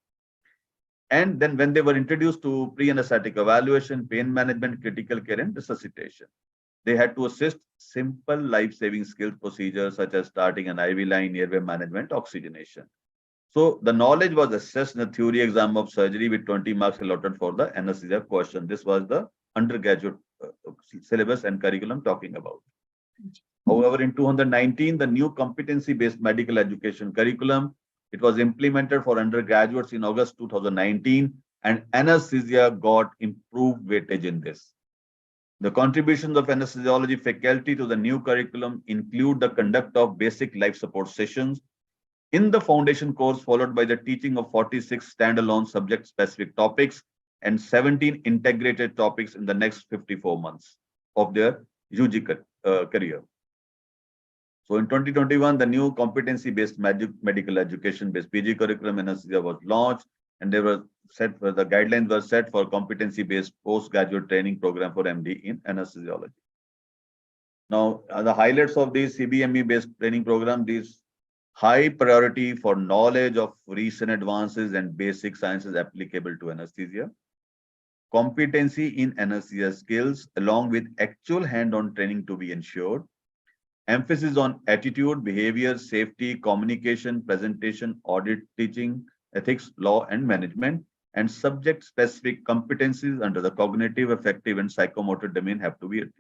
And then when they were introduced to pre-anesthetic evaluation, pain management, critical care, and resuscitation, they had to assist simple life-saving skills procedures such as starting an IV line, airway management, oxygenation. So the knowledge was assessed in the theory exam of surgery with 20 marks allotted for the anesthesia question. This was the undergraduate syllabus and curriculum talking about. However, in 2019, the new competency-based medical education curriculum, it was implemented for undergraduates in August 2019, and anesthesia got improved weightage in this. The contributions of anesthesiology faculty to the new curriculum include the conduct of basic life support sessions in the foundation course, followed by the teaching of 46 standalone subject-specific topics and 17 integrated topics in the next 54 months of their UG career. So in 2021, the new competency-based medical education-based PG curriculum anesthesia was launched, and they were set for the guidelines were set for competency-based postgraduate training program for MD in anesthesiology. Now, the highlights of this CBME-based training program, these high priority for knowledge of recent advances and basic sciences applicable to anesthesia, competency in anesthesia skills, along with actual hand-on training to be ensured, emphasis on attitude, behavior, safety, communication, presentation, audit, teaching, ethics, law, and management, and subject-specific competencies under the cognitive, affective, and psychomotor domain have to be attained.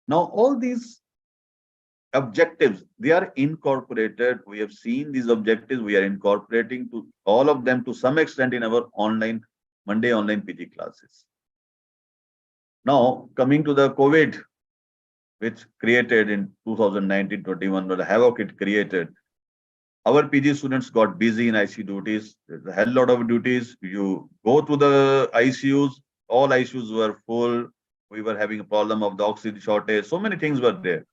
Now, all these objectives, they are incorporated. We have seen these objectives. We are incorporating to all of them to some extent in our Monday online PG classes. Now, coming to the COVID, which created in 2019-21, the havoc it created. Our PG students got busy in ICU duties. There's a hell lot of duties. You go to the ICUs, all ICUs were full. We were having a problem of the oxygen shortage. So many things were there.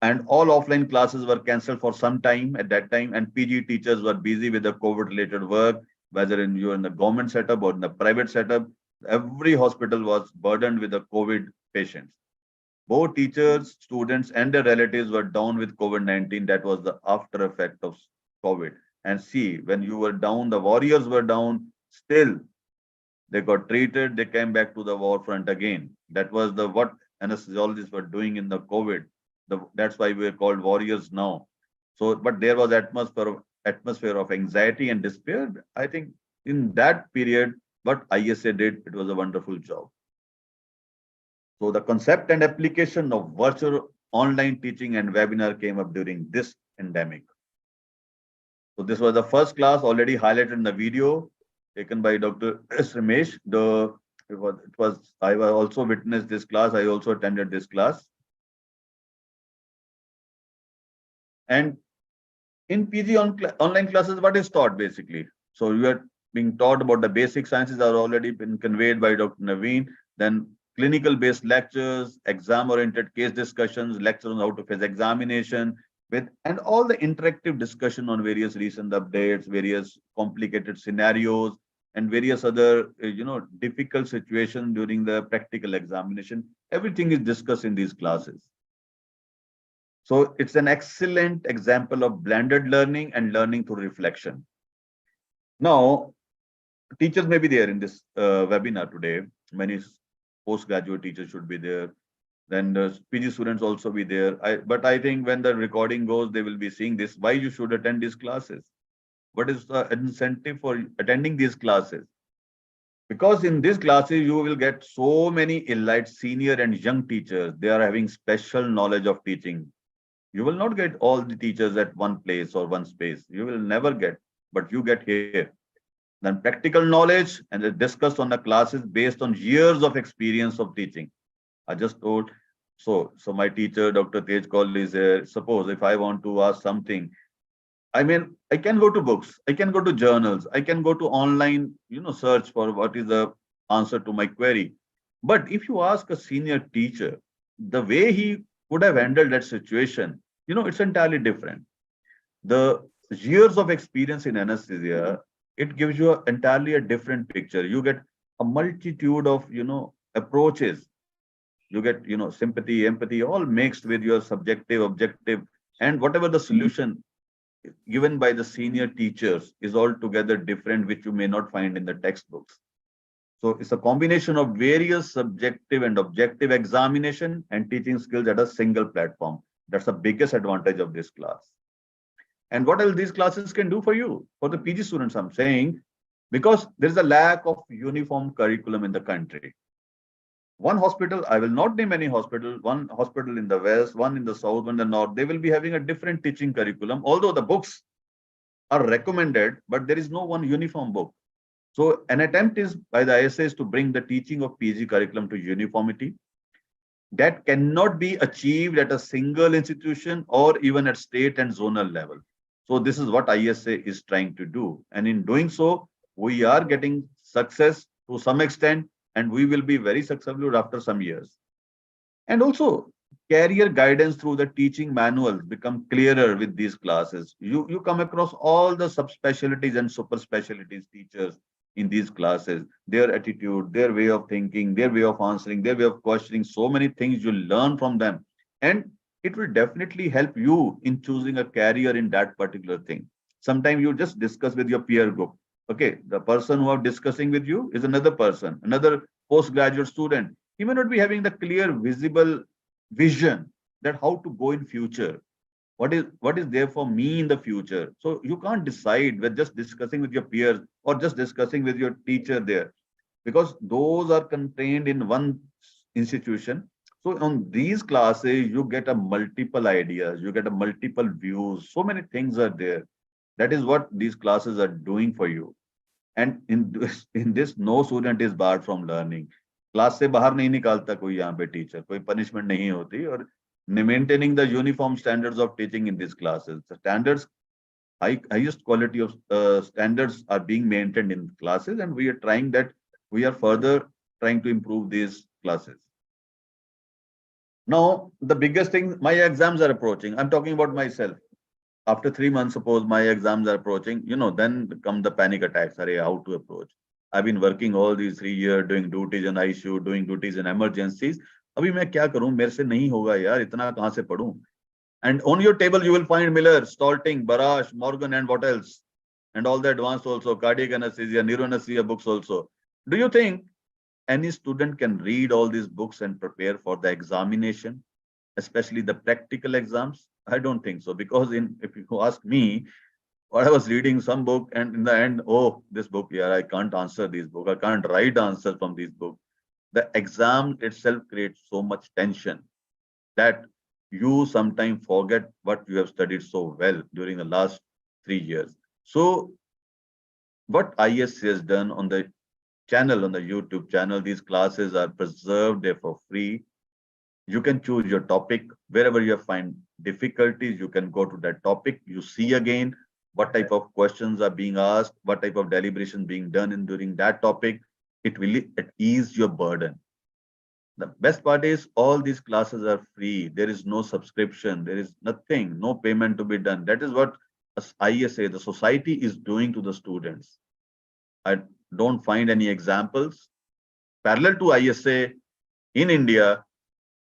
And all offline classes were cancelled for some time at that time. And PG teachers were busy with the COVID-related work, whether you're in the government setup or in the private setup. Every hospital was burdened with the COVID patients. Both teachers, students, and their relatives were down with COVID-19. That was the after effect of COVID. And see, when you were down, the warriors were down, still they got treated, they came back to the war front again. That was what anesthesiologists were doing in the COVID. That's why we are called warriors now. So, but there was atmosphere of anxiety and despair. I think in that period, what ISA did, it was a wonderful job. So the concept and application of virtual online teaching and webinar came up during this pandemic. So this was the first class already highlighted in the video taken by Dr. S. Ramesh. I also witnessed this class. I also attended this class. And in PG online classes, what is taught basically? So you are being taught about the basic sciences are already been conveyed by Dr. Naveen. Then clinical based lectures, exam oriented case discussions, lectures on how to face examination and all the interactive discussion on various recent updates, various complicated scenarios, and various other difficult situations during the practical examination. Everything is discussed in these classes. So it's an excellent example of blended learning and learning through reflection. Now, teachers may be there in this webinar today. Many postgraduate teachers should be there. Then the PG students also be there. But I think when the recording goes, they will be seeing this. Why you should attend these classes? What is the incentive for attending these classes? Because in these classes, you will get so many elite senior and young teachers. They are having special knowledge of teaching. You will not get all the teachers at one place or one space. You will never get, but you get here. then practical knowledge, and then discussed on the classes based on years of experience of teaching. I just told, so my teacher, Dr. Tej Kaul is here. Suppose if I want to ask something, I mean, I can go to books, I can go to journals, I can go to online, search for what is the answer to my query. But if you ask a senior teacher, the way he would have handled that situation, it's entirely different. The years of experience in anesthesia, it gives you entirely a different picture. You get a multitude of, approaches. You get, sympathy, empathy, all mixed with your subjective, objective, and whatever the solution given by the senior teachers is altogether different, which you may not find in the textbooks. So it's a combination of various subjective and objective examination and teaching skills at a single platform. That's the biggest advantage of this class. And what else these classes can do for you, for the PG students, I'm saying, because there is a lack of uniform curriculum in the country. One hospital, I will not name any hospital, one hospital in the west, one in the south, one in the north, they will be having a different teaching curriculum, although the books are recommended, but there is no one uniform book. So an attempt is by the ISAs to bring the teaching of PG curriculum to uniformity. That cannot be achieved at a single institution or even at state and zonal level. So this is what ISA is trying to do. And in doing so, we are getting success to some extent, and we will be very successful after some years. And also, career guidance through the teaching manuals become clearer with these classes. You come across all the subspecialties and super specialties teachers in these classes, their attitude, their way of thinking, their way of answering, their way of questioning, so many things you learn from them. And it will definitely help you in choosing a career in that particular thing. Sometimes you just discuss with your peer group. Okay, the person who are discussing with you is another person, another postgraduate student. He may not be having the clear, visible vision that how to go in future. What is there for me in the future? So you can't decide with just discussing with your peers or just discussing with your teacher there, because those are contained in one institution. So on these classes, you get a multiple ideas, you get a multiple views. So many things are there. That is what these classes are doing for you. And in this, no student is barred from learning. Class से बाहर नहीं निकालता कोई यहाँ पे teacher, कोई punishment नहीं होती, और maintaining the uniform standards of teaching in these classes. The standards, highest quality of standards are being maintained in classes, and we are trying that. We are further trying to improve these classes. Now, the biggest thing, my exams are approaching. I'm talking about myself. After 3 months, suppose my exams are approaching, then come the panic attacks. How to approach? I've been working all these 3 years, doing duties in ICU, doing duties in emergencies. अभी मैं क्या करूं, मेरे से नहीं होगा यार, इतना कहां से पढूं? And on your table you will find Miller, Stolting, Barash, Morgan, and what else, and all the advanced also, cardiac anesthesia, neuro anesthesia books also. Do you think any student can read all these books and prepare for the examination, especially the practical exams? I don't think so, because if you ask me, I was reading some book and in the end, oh, this book, yeah, I can't answer this book, I can't write answers from this book. The exam itself creates so much tension that you sometimes forget what you have studied so well during the last 3 years. So what ISC has done on the channel, on the YouTube channel, these classes are preserved there for free. You can choose your topic. Wherever you find difficulties, you can go to that topic. You see again what type of questions are being asked, what type of deliberation being done during that topic. It will ease your burden. The best part is all these classes are free. There is no subscription. There is nothing, no payment to be done. That is what ISA, the society, is doing to the students. I don't find any examples parallel to ISA in India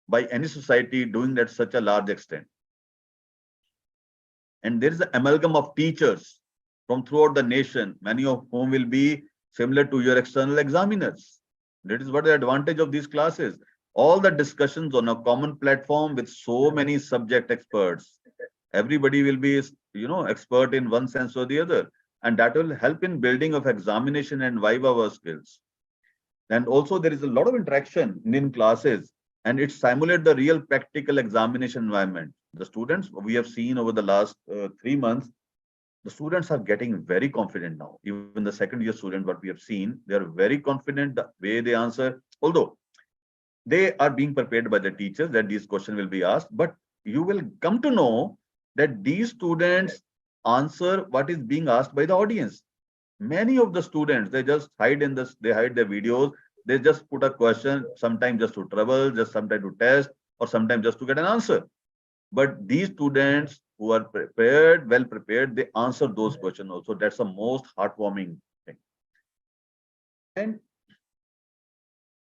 by any society doing that such a large extent. And there is an amalgam of teachers from throughout the nation, many of whom will be similar to your external examiners. That is what the advantage of these classes. All the discussions on a common platform with so many subject experts. Everybody will be, expert in one sense or the other. And that will help in building of examination and viva skills. And also there is a lot of interaction in classes, and it simulates the real practical examination environment. The students we have seen over the last 3 months, the students are getting very confident now. Even the second year student, what we have seen, they are very confident the way they answer, although they are being prepared by the teachers that these questions will be asked, but you will come to know that these students answer what is being asked by the audience. Many of the students, they just hide in this, they hide their videos, they just put a question, sometimes just to trouble, just sometimes to test, or sometimes just to get an answer. But these students who are prepared, well prepared, they answer those questions also. That's the most heartwarming thing. And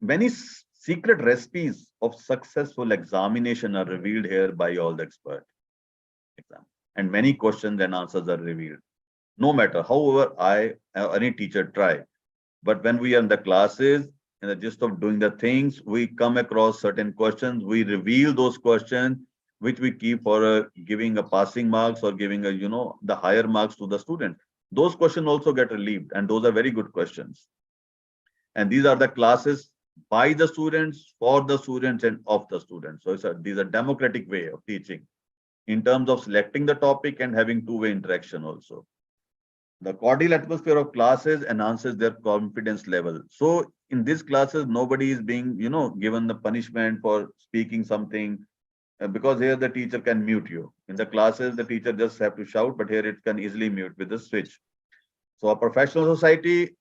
many secret recipes of successful examination are revealed here by all the experts. And many questions and answers are revealed. No matter however any teacher try, but when we are in the classes, in the gist of doing the things, we come across certain questions, we reveal those questions, which we keep for giving a passing marks or giving a, the higher marks to the student. Those questions also get relieved, and those are very good questions. And these are the classes by the students, for the students, and of the students. So these are democratic way of teaching in terms of selecting the topic and having two-way interaction also. The cordial atmosphere of classes enhances their confidence level. So in these classes, nobody is being, given the punishment for speaking something, because here the teacher can mute you. In the classes, the teacher just have to shout, but here it can easily mute with the switch. So a professional society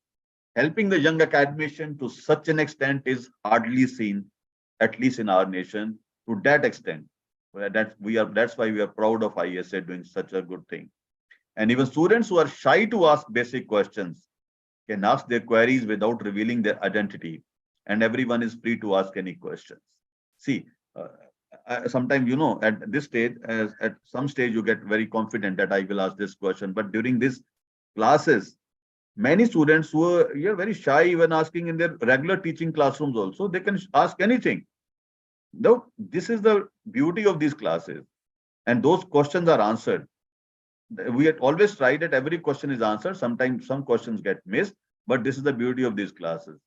helping the young academician to such an extent is hardly seen, at least in our nation, to that extent. That's why we are proud of ISA doing such a good thing. And even students who are shy to ask basic questions can ask their queries without revealing their identity, and everyone is free to ask any questions. See, sometimes, at this stage, at some stage, you get very confident that I will ask this question. But during these classes, many students who are very shy, even asking in their regular teaching classrooms also, they can ask anything. No, this is the beauty of these classes. And those questions are answered. We have always tried that every question is answered. Sometimes some questions get missed, but this is the beauty of these classes.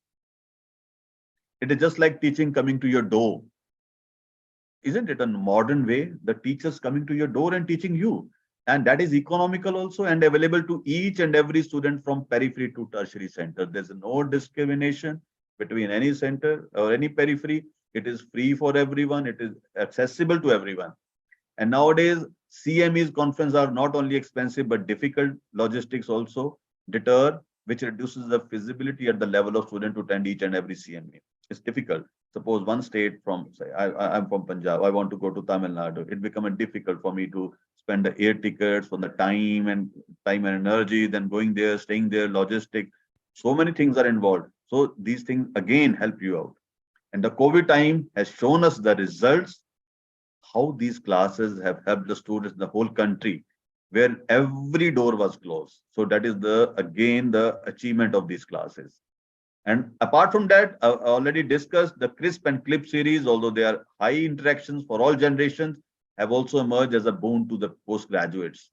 It is just like teaching coming to your door. Isn't it a modern way? The teachers coming to your door and teaching you. And that is economical also and available to each and every student from periphery to tertiary center. There's no discrimination between any center or any periphery. It is free for everyone. It is accessible to everyone. And nowadays, CME's conferences are not only expensive, but difficult. Logistics also deter, which reduces the feasibility at the level of student to attend each and every CME. It's difficult. Suppose one state from, say, I'm from Punjab, I want to go to Tamil Nadu. It becomes difficult for me to spend the air tickets, for the time and energy, then going there, staying there, logistic. So many things are involved. So these things again help you out. And the COVID time has shown us the results, how these classes have helped the students in the whole country, where every door was closed. So that is again the achievement of these classes. And apart from that, I already discussed the CRISP and CLIP series, although they are high interactions for all generations, have also emerged as a boon to the postgraduates.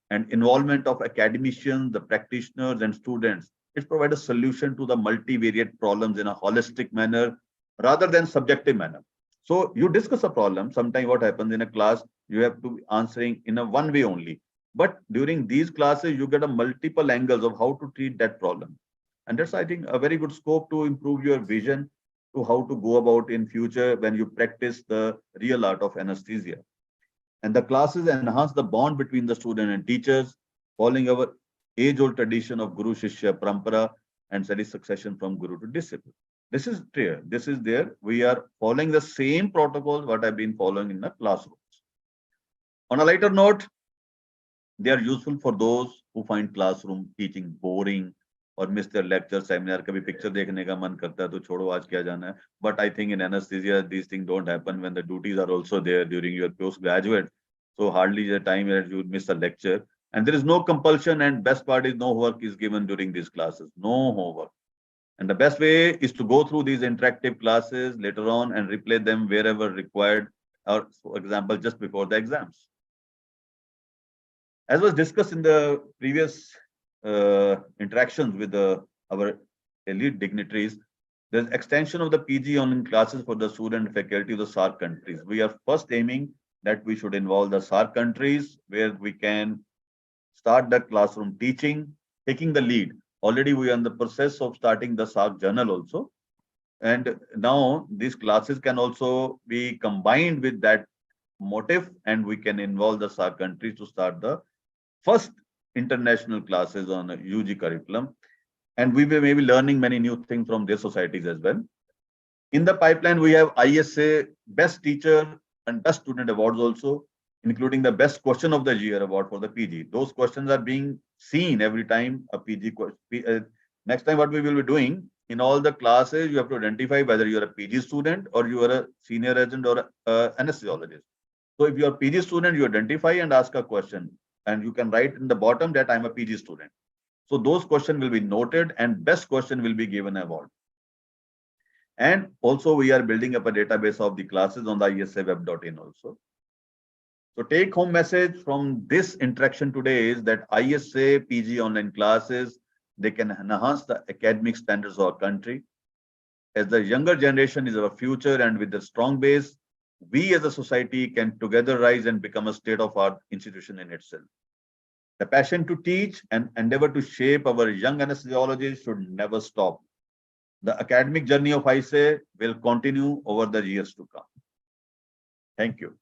And involvement of academicians, the practitioners and students, it provides a solution to the multivariate problems in a holistic manner rather than subjective manner. So you discuss a problem, sometimes what happens in a class, you have to be answering in a one way only. But during these classes, you get a multiple angles of how to treat that problem. And that's, I think, a very good scope to improve your vision to how to go about in future when you practice the real art of anesthesia. And the classes enhance the bond between the student and teachers, following our age-old tradition of Guru Shishya Parampara and study succession from Guru to disciple. This is clear. This is there. We are following the same protocols what I've been following in the classrooms. On a lighter note, they are useful for those who find classroom teaching boring or miss their lecture, seminar. Kabhi picture dekhne ka man karta hai to chodo aaj kya jana hai. But I think in anesthesia, these things don't happen when the duties are also there during your postgraduate. So hardly the time that you miss a lecture. And there is no compulsion, and best part is no work is given during these classes. No homework. And the best way is to go through these interactive classes later on and replay them wherever required, or for example, just before the exams. As was discussed in the previous interactions with our elite dignitaries, there's extension of the PG online classes for the student and faculty of the SAARC countries. We are first aiming that we should involve the SAARC countries where we can start the classroom teaching, taking the lead. Already we are in the process of starting the SARC journal also. And now these classes can also be combined with that motive, and we can involve the SARC countries to start the first international classes on a UG curriculum. And we may be learning many new things from their societies as well. In the pipeline, we have ISA Best Teacher and Best Student Awards also, including the Best Question of the Year award for the PG. Those questions are being seen every time a PG question. Next time, what we will be doing in all the classes, you have to identify whether you are a PG student or you are a senior resident or an anesthesiologist. So if you are a PG student, you identify and ask a question, and you can write in the bottom that I'm a PG student. So those questions will be noted, and best question will be given an award. And also we are building up a database of the classes on the isaweb.in also. So take home message from this interaction today is that ISA PG online classes, they can enhance the academic standards of our country. As the younger generation is our future, and with the strong base, we as a society can together rise and become a state-of-art institution in itself. The passion to teach and endeavor to shape our young anesthesiologists should never stop. The academic journey of ISA will continue over the years to come. Thank you.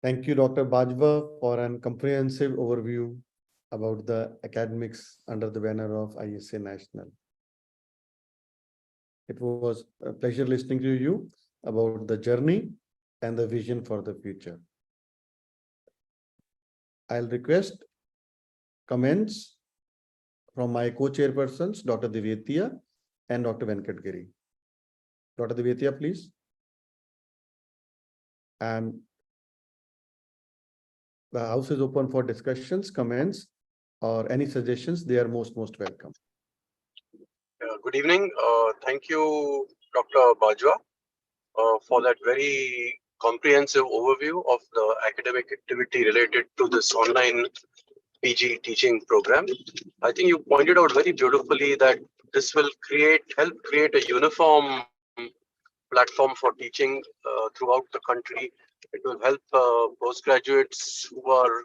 Thank you, Dr. Bajwa, for a comprehensive overview about the academics under the banner of ISA National. It was a pleasure listening to you about the journey and the vision for the future. I'll request comments from my co-chairpersons, Dr. Divetiya and Dr. Venkat Giri. Dr. Divetiya, please. And the house is open for discussions, comments, or any suggestions. They are most welcome. Good evening. Thank you, Dr. Bajwa, for that very comprehensive overview of the academic activity related to this online PG teaching program. I think you pointed out very beautifully that this will help create a uniform platform for teaching throughout the country. It will help postgraduates who are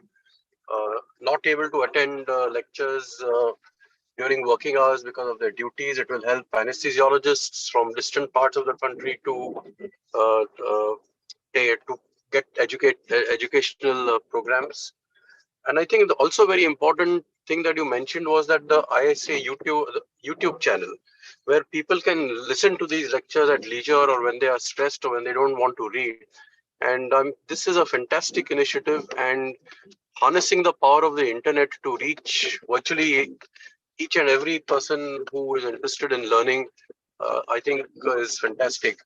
not able to attend lectures during working hours because of their duties. It will help anesthesiologists from distant parts of the country to get educational programs. And I think the also very important thing that you mentioned was that the ISA YouTube channel, where people can listen to these lectures at leisure or when they are stressed or when they don't want to read. And this is a fantastic initiative, and harnessing the power of the internet to reach virtually each and every person who is interested in learning, I think is fantastic.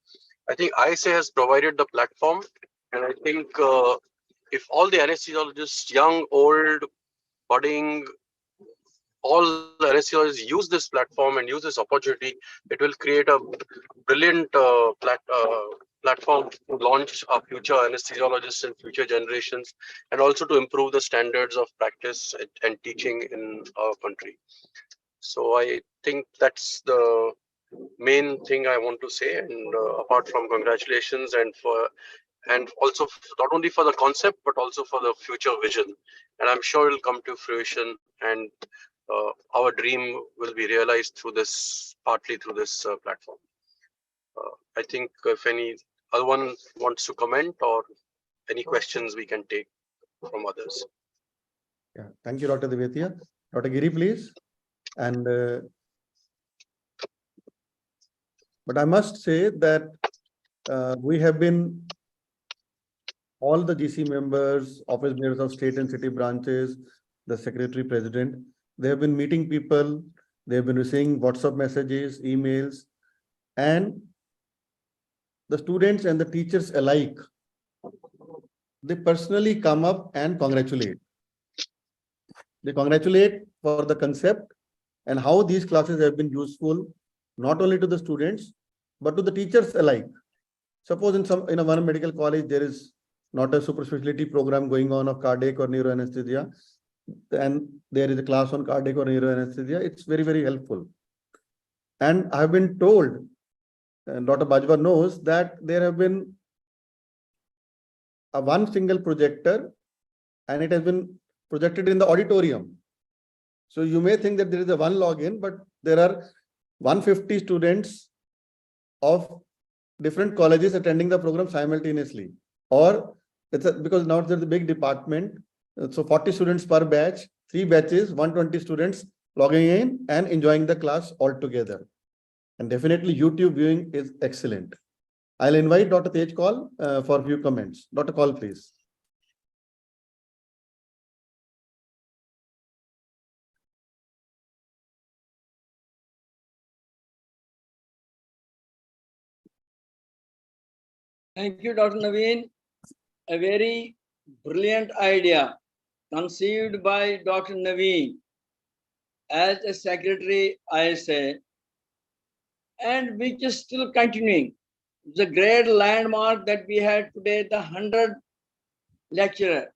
I think ISA has provided the platform, and I think if all the anesthesiologists, young, old, budding, all the anesthesiologists use this platform and use this opportunity, it will create a brilliant platform to launch our future anesthesiologists and future generations, and also to improve the standards of practice and teaching in our country. So I think that's the main thing I want to say. And apart from congratulations and also not only for the concept, but also for the future vision. And I'm sure it'll come to fruition, and our dream will be realized partly through this platform. I think if any other one wants to comment or any questions we can take from others. Yeah, thank you, Dr. Divetiya. Dr. Giri, please. And but I must say that we have been all the GC members, office bearers of state and city branches, the secretary president, they have been meeting people, they have been receiving WhatsApp messages, emails, and the students and the teachers alike, they personally come up and congratulate. They congratulate for the concept and how these classes have been useful, not only to the students, but to the teachers alike. Suppose in one medical college, there is not a super specialty program going on of cardiac or neuroanesthesia, and there is a class on cardiac or neuroanesthesia. It's very helpful. And I have been told, and Dr. Bajwa knows, that there have been a one single projector, and it has been projected in the auditorium. So you may think that there is a one login, but there are 150 students of different colleges attending the program simultaneously. Or because now there's a big department, so 40 students per batch, 3 batches, 120 students logging in and enjoying the class all together. And definitely YouTube viewing is excellent. I'll invite Dr. Tej Kaul for a few comments. Dr. Kaul, please. Thank you, Dr. Naveen. A very brilliant idea conceived by Dr. Naveen as a secretary, I say, and which is still continuing. The great landmark that we had today, the 100th lecturer.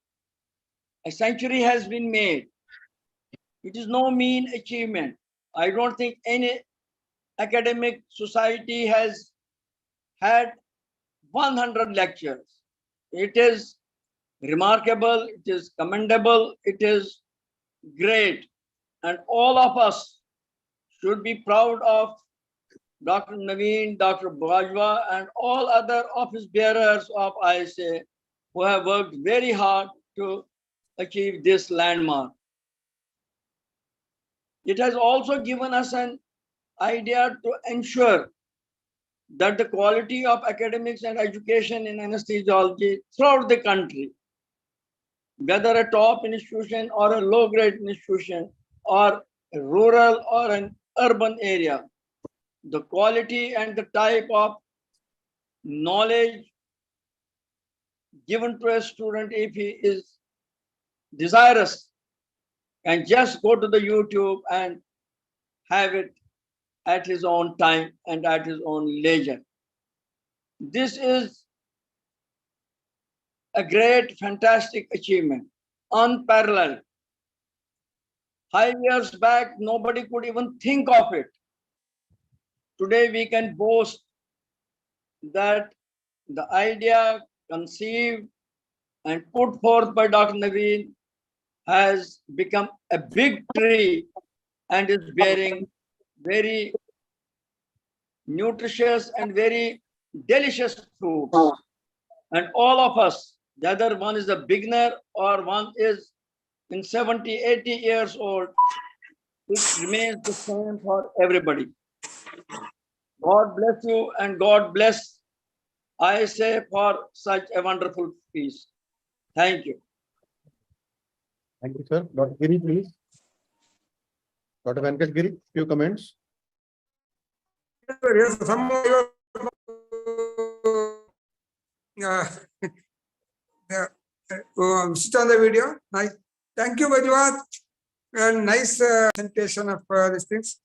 A century has been made. It is no mean achievement. I don't think any academic society has had 100 lectures. It is remarkable, it is commendable, it is great. And all of us should be proud of Dr. Naveen, Dr. Bajwa, and all other office bearers of ISA who have worked very hard to achieve this landmark. It has also given us an idea to ensure that the quality of academics and education in anesthesiology throughout the country, whether a top institution or a low-grade institution or a rural or an urban area, the quality and the type of knowledge given to a student, if he is desirous, can just go to the YouTube and have it at his own time and at his own leisure. This is a great, fantastic achievement, unparalleled. 5 years back, nobody could even think of it. Today, we can boast that the idea conceived and put forth by Dr. Naveen has become a big tree and is bearing very nutritious and very delicious fruit. And all of us, whether one is a beginner or one is in 70, 80 years old, it remains the same for everybody. God bless you and God bless ISA for such a wonderful piece. Thank you. Thank you, sir. Dr. Giri, please. Dr. Venkat Giri, few comments. Yes, some of your sit on the video. Nice. Thank you, Bajwa. And nice presentation of these things.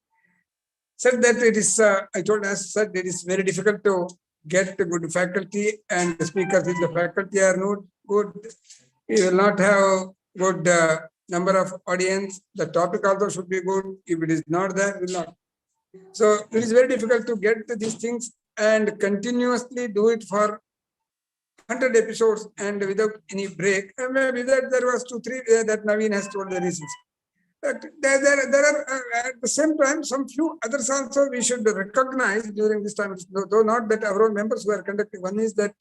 Said that it is, I told us, said it is very difficult to get good faculty and speakers. If the faculty are not good, you will not have good number of audience. The topic also should be good. If it is not there, will not. So it is very difficult to get these things and continuously do it for 100 episodes and without any break. And maybe that there was 2-3 that Naveen has told the reasons. But there are at the same time some few others also we should recognize during this time, though not that our own members who are conducting. One is that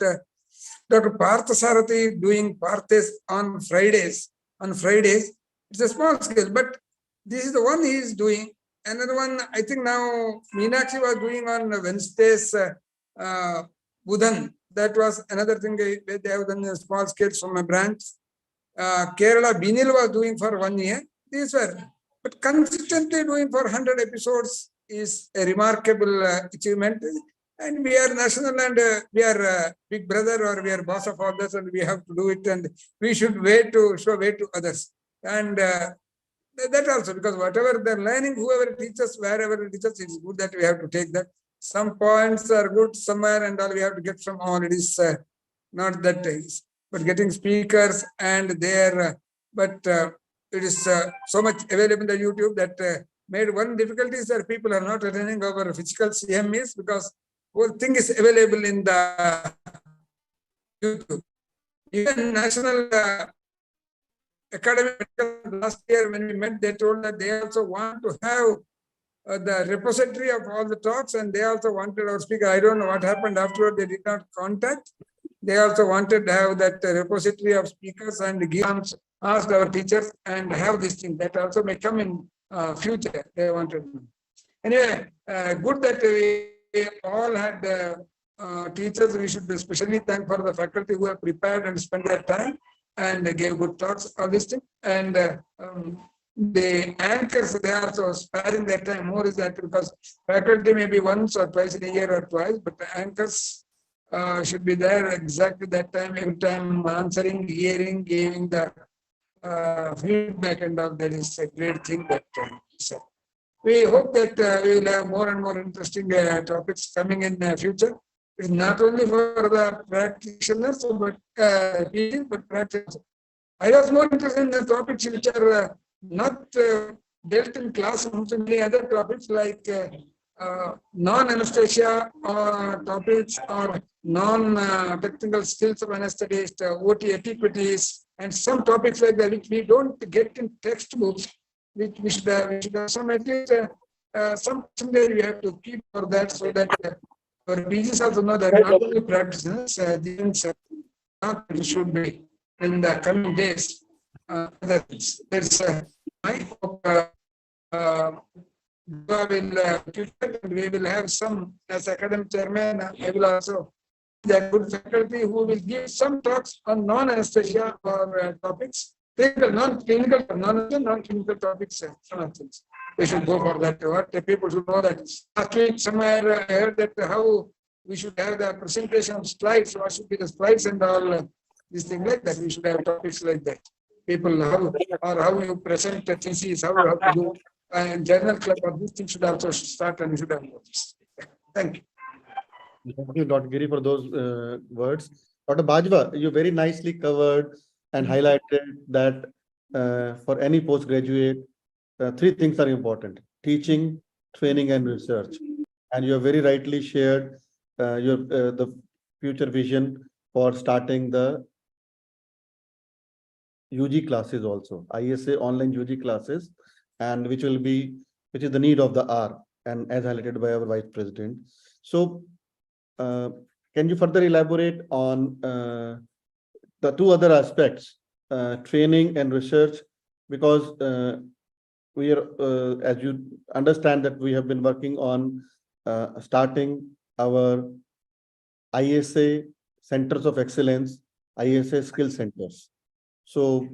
Dr. Partha Sarathi doing Parthes on Fridays. On Fridays, it's a small scale, but this is the one he is doing. Another one, I think now Meenakshi was doing on Wednesdays, Budhan. That was another thing they have done a small scale from a branch. Kerala Binil was doing for 1 year. These were, but consistently doing for 100 episodes is a remarkable achievement. And we are national and we are big brother or we are boss of others and we have to do it and we should show way to others. And that also, because whatever they're learning, whoever teaches, wherever it teaches, it's good that we have to take that. Some points are good somewhere and all we have to get from all. It is not that easy, but getting speakers and there, but it is so much available in the YouTube that made one difficulty is that people are not attending our physical CMEs because whole thing is available in the YouTube. Even National Academy last year when we met, they told that they also want to have the repository of all the talks, and they also wanted our speaker. I don't know what happened afterward. They did not contact. They also wanted to have that repository of speakers and give asked our teachers and have this thing that also may come in future. They wanted. Anyway, good that we all had teachers. We should especially thank for the faculty who have prepared and spent their time and gave good talks on this thing. And the anchors, they are also sparing their time. More is that because faculty may be once or twice in a year or twice, but the anchors should be there exactly that time, every time answering, hearing, giving the feedback, and all. That is a great thing that so we hope that we will have more and more interesting topics coming in the future. It's not only for the practitioners, but teaching, but practitioners. I was more interested in the topics which are not dealt in classrooms, and many other topics like non-anesthesia topics or non-technical skills of anesthetist, OT etiquities, and some topics like that which we don't get in textbooks, which we should have some at least some there we have to keep for that, so that our PGs also know that not only practitioners, these should be in the coming days. There's my hope. We will have some, as academic chairman, I will also that good faculty who will give some talks on non-anesthesia or topics, non-clinical topics. We should go for that. What the people should know that last week somewhere I heard that how we should have the presentation of slides, what should be the slides and all these things like that. We should have topics like that. People how you present the thesis, how you have to do, and journal club, or these things should also start, and we should have this. Thank you. Thank you, Dr. Giri, for those words. Dr. Bajwa, you very nicely covered and highlighted that for any postgraduate, three things are important: teaching, training, and research. And you have very rightly shared the future vision for starting the UG classes also, ISA online UG classes, and which is the need of the hour, and as highlighted by our Vice President. So can you further elaborate on the two other aspects, training and research? Because we are, as you understand, that we have been working on starting our ISA Centers of Excellence, ISA Skill Centers. So,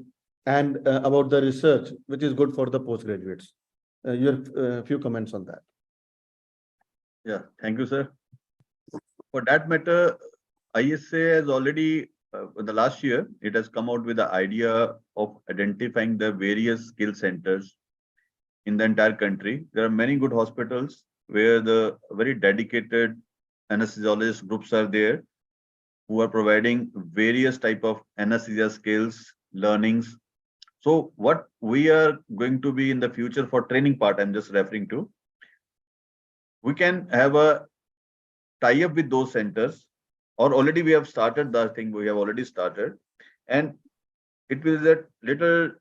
and about the research, which is good for the postgraduates. Your few comments on that. Yeah, thank you, sir. For that matter, ISA has already, in the last year, it has come out with the idea of identifying the various skill centers in the entire country. There are many good hospitals where the very dedicated anesthesiologist groups are there, who are providing various type of anesthesia skills, learnings. So what we are going to be in the future for training part, I'm just referring to, we can have a tie-up with those centers, or already we have started that thing, we have already started, and it will be a little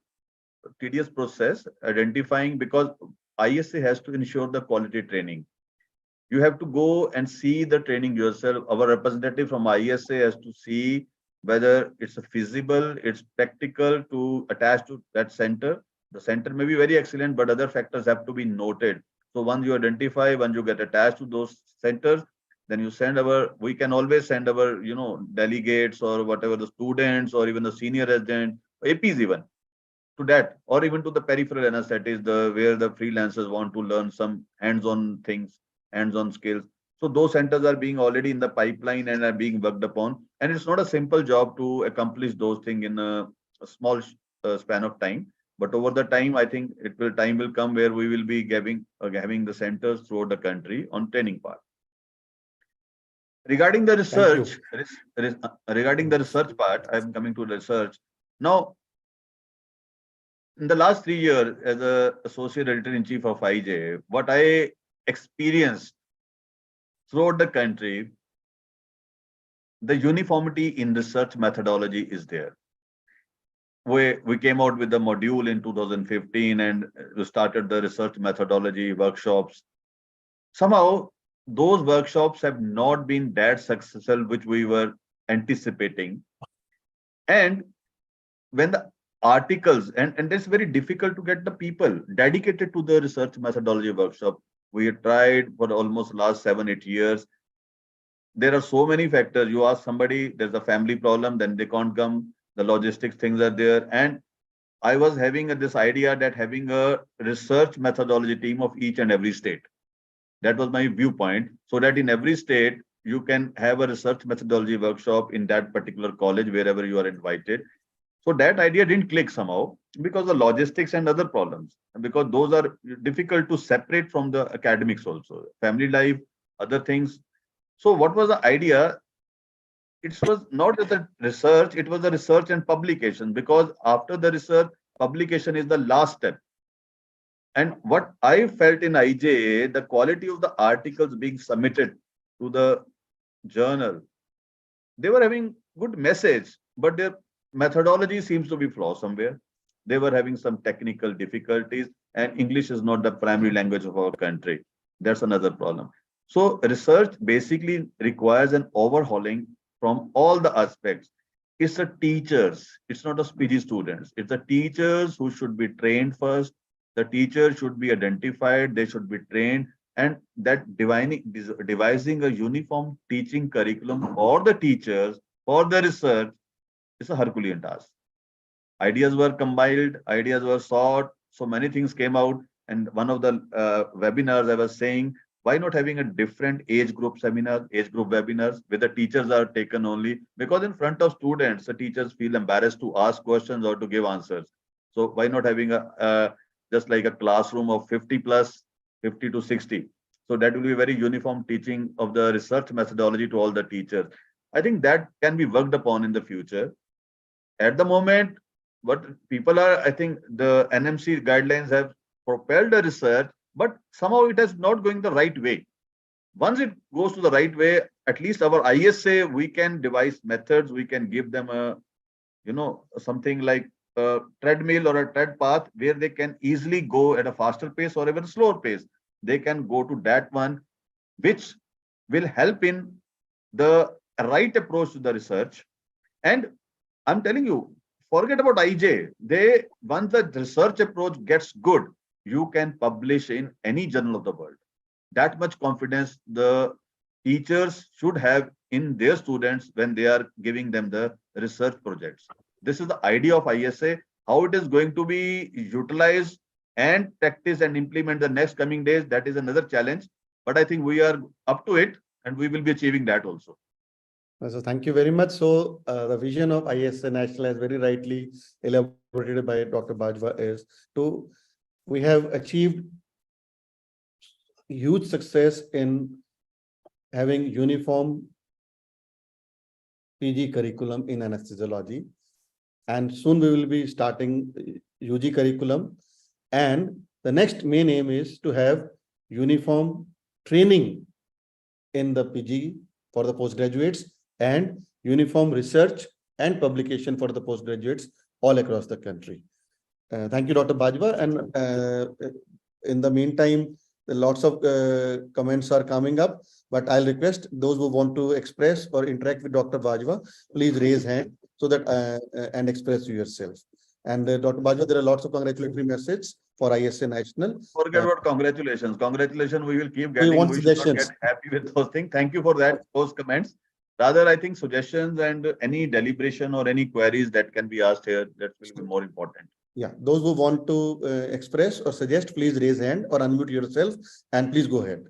tedious process identifying, because ISA has to ensure the quality training. You have to go and see the training yourself. Our representative from ISA has to see whether it's feasible, it's practical to attach to that center. The center may be very excellent, but other factors have to be noted. So once you identify, once you get attached to those centers, then you send we can always send our, delegates or whatever, the students or even the senior resident, APs even, to that, or even to the peripheral anesthetists, where the freelancers want to learn some hands-on things, hands-on skills. So those centers are being already in the pipeline and are being worked upon. And it's not a simple job to accomplish those things in a small span of time. But over the time, I think time will come where we will be having the centers throughout the country on training part. Regarding the research, part, I'm coming to research. Now, in the last 3 years, as an associate editor-in-chief of IJ, what I experienced throughout the country, the uniformity in research methodology is there. We came out with the module in 2015 and we started the research methodology workshops. Somehow those workshops have not been that successful which we were anticipating. And when the articles, and it's very difficult to get the people dedicated to the research methodology workshop. We tried for almost last 7-8 years. There are so many factors. You ask somebody, there's a family problem, then they can't come. The logistics things are there. And I was having this idea that having a research methodology team of each and every state. That was my viewpoint. So that in every state, you can have a research methodology workshop in that particular college, wherever you are invited. So that idea didn't click somehow because of logistics and other problems. And because those are difficult to separate from the academics also. Family life, other things. So what was the idea? It was not the research, it was the research and publication, because after the research, publication is the last step. And what I felt in IJA, the quality of the articles being submitted to the journal, they were having good message, but their methodology seems to be flawed somewhere. They were having some technical difficulties, and English is not the primary language of our country. That's another problem. So research basically requires an overhauling from all the aspects. It's the teachers, it's not the PG students. It's the teachers who should be trained first. The teachers should be identified, they should be trained, and that devising a uniform teaching curriculum for the teachers, for the research, is a Herculean task. Ideas were compiled, ideas were sought, so many things came out. And one of the webinars I was saying, why not having a different age group seminar, age group webinars where the teachers are taken only? Because in front of students, the teachers feel embarrassed to ask questions or to give answers. So why not having a just like a classroom of 50 plus, 50 to 60. So that will be very uniform teaching of the research methodology to all the teachers. I think that can be worked upon in the future. At the moment, what people are, I think the NMC guidelines have propelled the research, but somehow it is not going the right way. Once it goes to the right way, at least our ISA, we can devise methods, we can give them a, something like a treadmill or a tread path where they can easily go at a faster pace or even a slower pace. They can go to that one, which will help in the right approach to the research. And I'm telling you, forget about IJ. Once the research approach gets good, you can publish in any journal of the world. That much confidence the teachers should have in their students when they are giving them the research projects. This is the idea of ISA. How it is going to be utilized and practiced and implemented the next coming days, that is another challenge. But I think we are up to it and we will be achieving that also. So thank you very much. So the vision of ISA National, as very rightly elaborated by Dr. Bajwa, is we have achieved huge success in having uniform PG curriculum in anesthesiology. And soon we will be starting UG curriculum. And the next main aim is to have uniform training in the PG for the postgraduates and uniform research and publication for the postgraduates all across the country. Thank you, Dr. Bajwa. And in the meantime, lots of comments are coming up, but I'll request those who want to express or interact with Dr. Bajwa, please raise hand so that and express yourself. And Dr. Bajwa, there are lots of congratulatory messages for ISA National. Forget about congratulations. Congratulations, we will keep getting. We want should not suggestions. get happy with those things. Thank you for that, those comments. Rather, I think suggestions and any deliberation or any queries that can be asked here, that will be more important. Yeah, those who want to express or suggest, please raise hand or unmute yourself and please go ahead.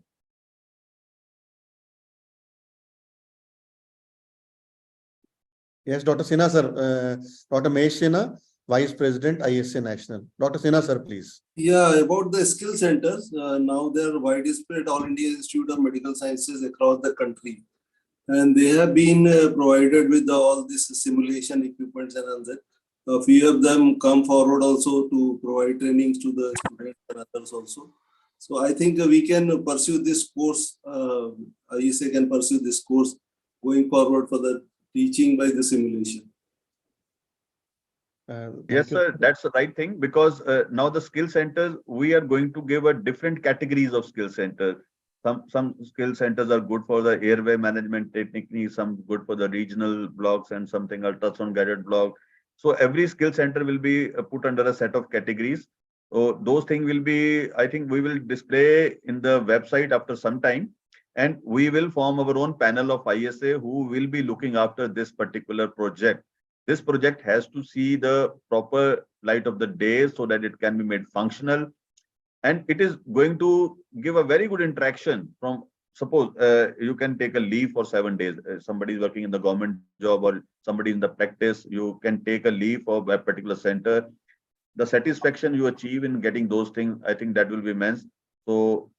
Yes, Dr. Sinha, sir. Dr. Mahesh Sinha, Vice President, ISA National. Dr. Sinha, sir, please. Yeah, about the skill centers, now they are widespread all India Institute of Medical Sciences across the country. And they have been provided with all this simulation equipments and all that. A few of them come forward also to provide trainings to the students and others also. So I think we can pursue this course, ISA can pursue this course going forward for the teaching by the simulation. Yes, sir, that's the right thing, because now the skill centers, we are going to give a different categories of skill centers. Some skill centers are good for the airway management techniques, some good for the regional blocks, and something ultrasound guided block. So every skill center will be put under a set of categories. So those things will be, I think we will display in the website after some time, and we will form our own panel of ISA who will be looking after this particular project. This project has to see the proper light of the day so that it can be made functional. And it is going to give a very good interaction from, suppose you can take a leave for 7 days. Somebody is working in the government job or somebody in the practice, you can take a leave for a particular center. The satisfaction you achieve in getting those things, I think that will be immense. So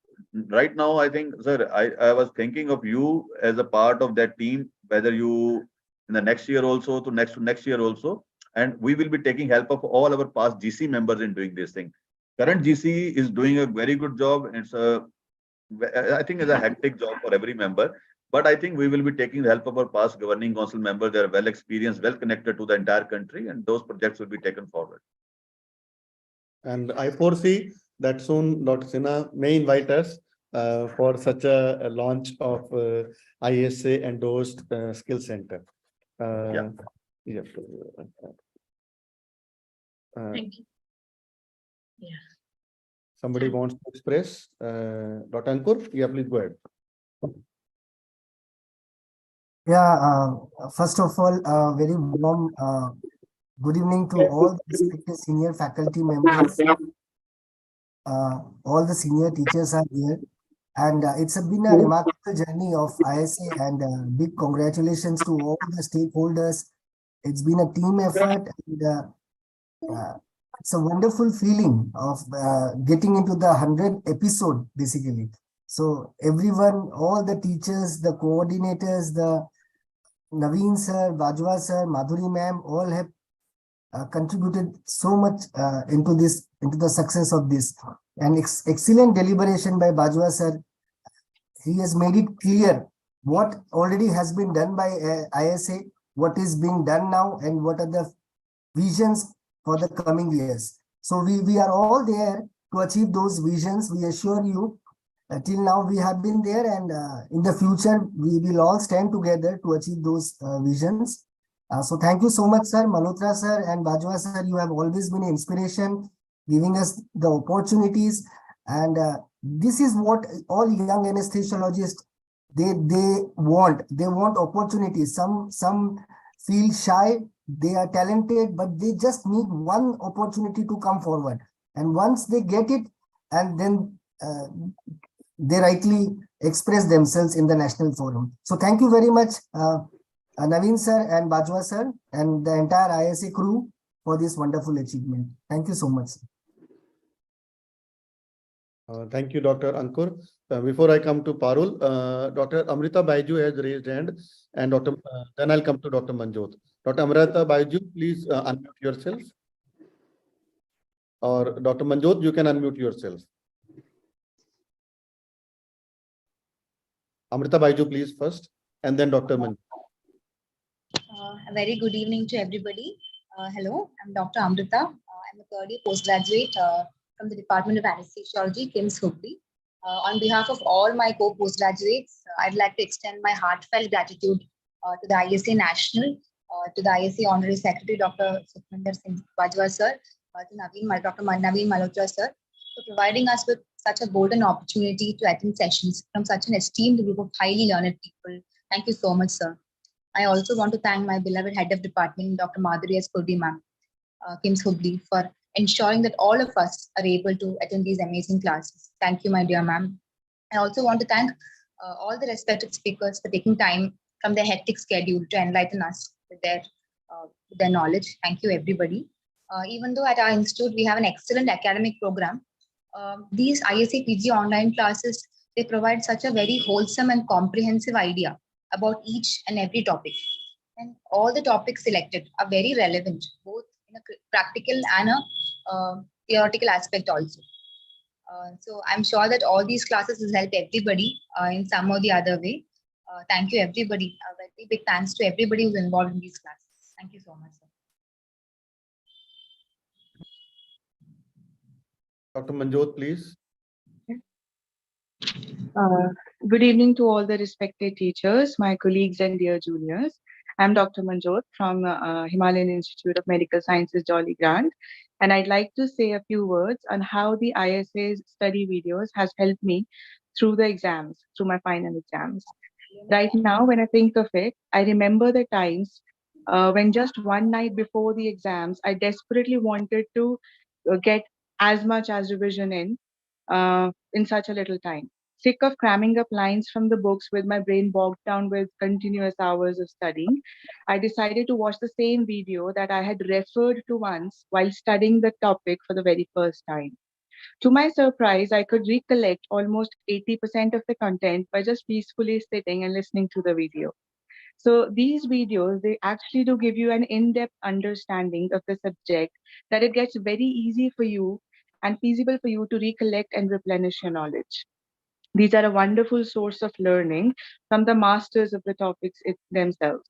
right now, I think, sir, I was thinking of you as a part of that team, whether you in the next year also to next year also, and we will be taking help of all our past GC members in doing this thing. Current GC is doing a very good job. It's I think it's a hectic job for every member, but I think we will be taking the help of our past governing council members. They are well experienced, well connected to the entire country, and those projects will be taken forward. And I foresee that soon Dr. Sinha may invite us for such a launch of ISA endorsed skill center. Yeah. Thank you. Yeah. Somebody wants to express, Dr. Ankur? Yeah, please go ahead. Yeah, first of all, very warm good evening to all the respected senior faculty members. All the senior teachers are here, and it's been a remarkable journey of ISA, and big congratulations to all the stakeholders. It's been a team effort, and it's a wonderful feeling of getting into the 100th episode, basically. So everyone, all the teachers, the coordinators, the Naveen sir, Bajwa sir, Madhuri ma'am, all have contributed so much into the success of this. And excellent deliberation by Bajwa sir. He has made it clear what already has been done by ISA, what is being done now, and what are the visions for the coming years. So we are all there to achieve those visions. We assure you, till now we have been there, and in the future we will all stand together to achieve those visions. So thank you so much, sir. Malhotra sir and Bajwa sir, you have always been an inspiration, giving us the opportunities. And this is what all young anesthesiologists, they want. They want opportunities. Some feel shy, they are talented, but they just need one opportunity to come forward. And once they get it, and then they rightly express themselves in the national forum. So thank you very much, Naveen sir and Bajwa sir and the entire ISA crew for this wonderful achievement. Thank you so much. Thank you, Dr. Ankur. Before I come to Parul, Dr. Amrita Baiju has raised hand, and then I'll come to Dr. Manjot. Dr. Amrita Baiju, please unmute yourself. Or Dr. Manjot, you can unmute yourself. Amrita Baiju, please first, and then Dr. Manjot. A very good evening to everybody. Hello, I'm Dr. Amrita. I'm a third year postgraduate from the Department of Anesthesiology, KIMS Hubli. On behalf of all my co-postgraduates, I'd like to extend my heartfelt gratitude to the ISA National, to the ISA Honorary Secretary, Dr. Sukhwinder Singh Bajwa sir, to Dr. Naveen Malhotra sir, for providing us with such a golden opportunity to attend sessions from such an esteemed group of highly learned people. Thank you so much, sir. I also want to thank my beloved head of department, Dr. Madhuri S. Purdi ma'am, KIMS Hubli, for ensuring that all of us are able to attend these amazing classes. Thank you, my dear ma'am. I also want to thank all the respected speakers for taking time from their hectic schedule to enlighten us with their knowledge. Thank you, everybody. Even though at our institute we have an excellent academic program, these ISA PG online classes, they provide such a very wholesome and comprehensive idea about each and every topic. And all the topics selected are very relevant, both in a practical and a theoretical aspect also. So I'm sure that all these classes will help everybody in some or the other way. Thank you, everybody. A very very big thanks to everybody who's involved in these classes. Thank you so much, sir. Dr. Manjot, please. Good evening to all the respected teachers, my colleagues and dear juniors. I'm Dr. Manjot from Himalayan Institute of Medical Sciences, Jolly Grant, and I'd like to say a few words on how the ISA's study videos has helped me through the exams, through my final exams. Right now, when I think of it, I remember the times when just one night before the exams, I desperately wanted to get as much as revision in such a little time. Sick of cramming up lines from the books with my brain bogged down with continuous hours of studying, I decided to watch the same video that I had referred to once while studying the topic for the very first time. To my surprise, I could recollect almost 80% of the content by just peacefully sitting and listening to the video. So these videos, they actually do give you an in-depth understanding of the subject that it gets very easy for you and feasible for you to recollect and replenish your knowledge. These are a wonderful source of learning from the masters of the topics themselves.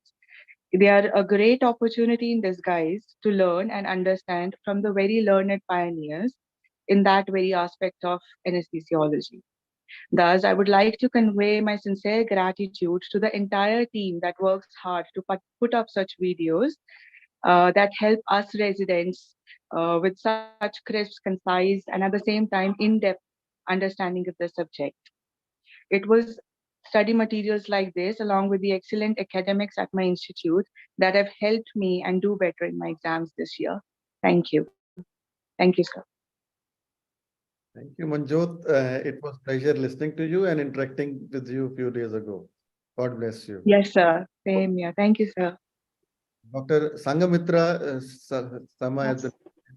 They are a great opportunity in disguise to learn and understand from the very learned pioneers in that very aspect of anesthesiology. Thus, I would like to convey my sincere gratitude to the entire team that works hard to put up such videos that help us residents with such crisp, concise, and at the same time in-depth understanding of the subject. It was study materials like this, along with the excellent academics at my institute, that have helped me and do better in my exams this year. Thank you. Thank you, sir. Thank you, Manjot. It was a pleasure listening to you and interacting with you a few days ago. God bless you. Yes, sir. Same here. Thank you, sir. Dr. Sangamitra Sama has been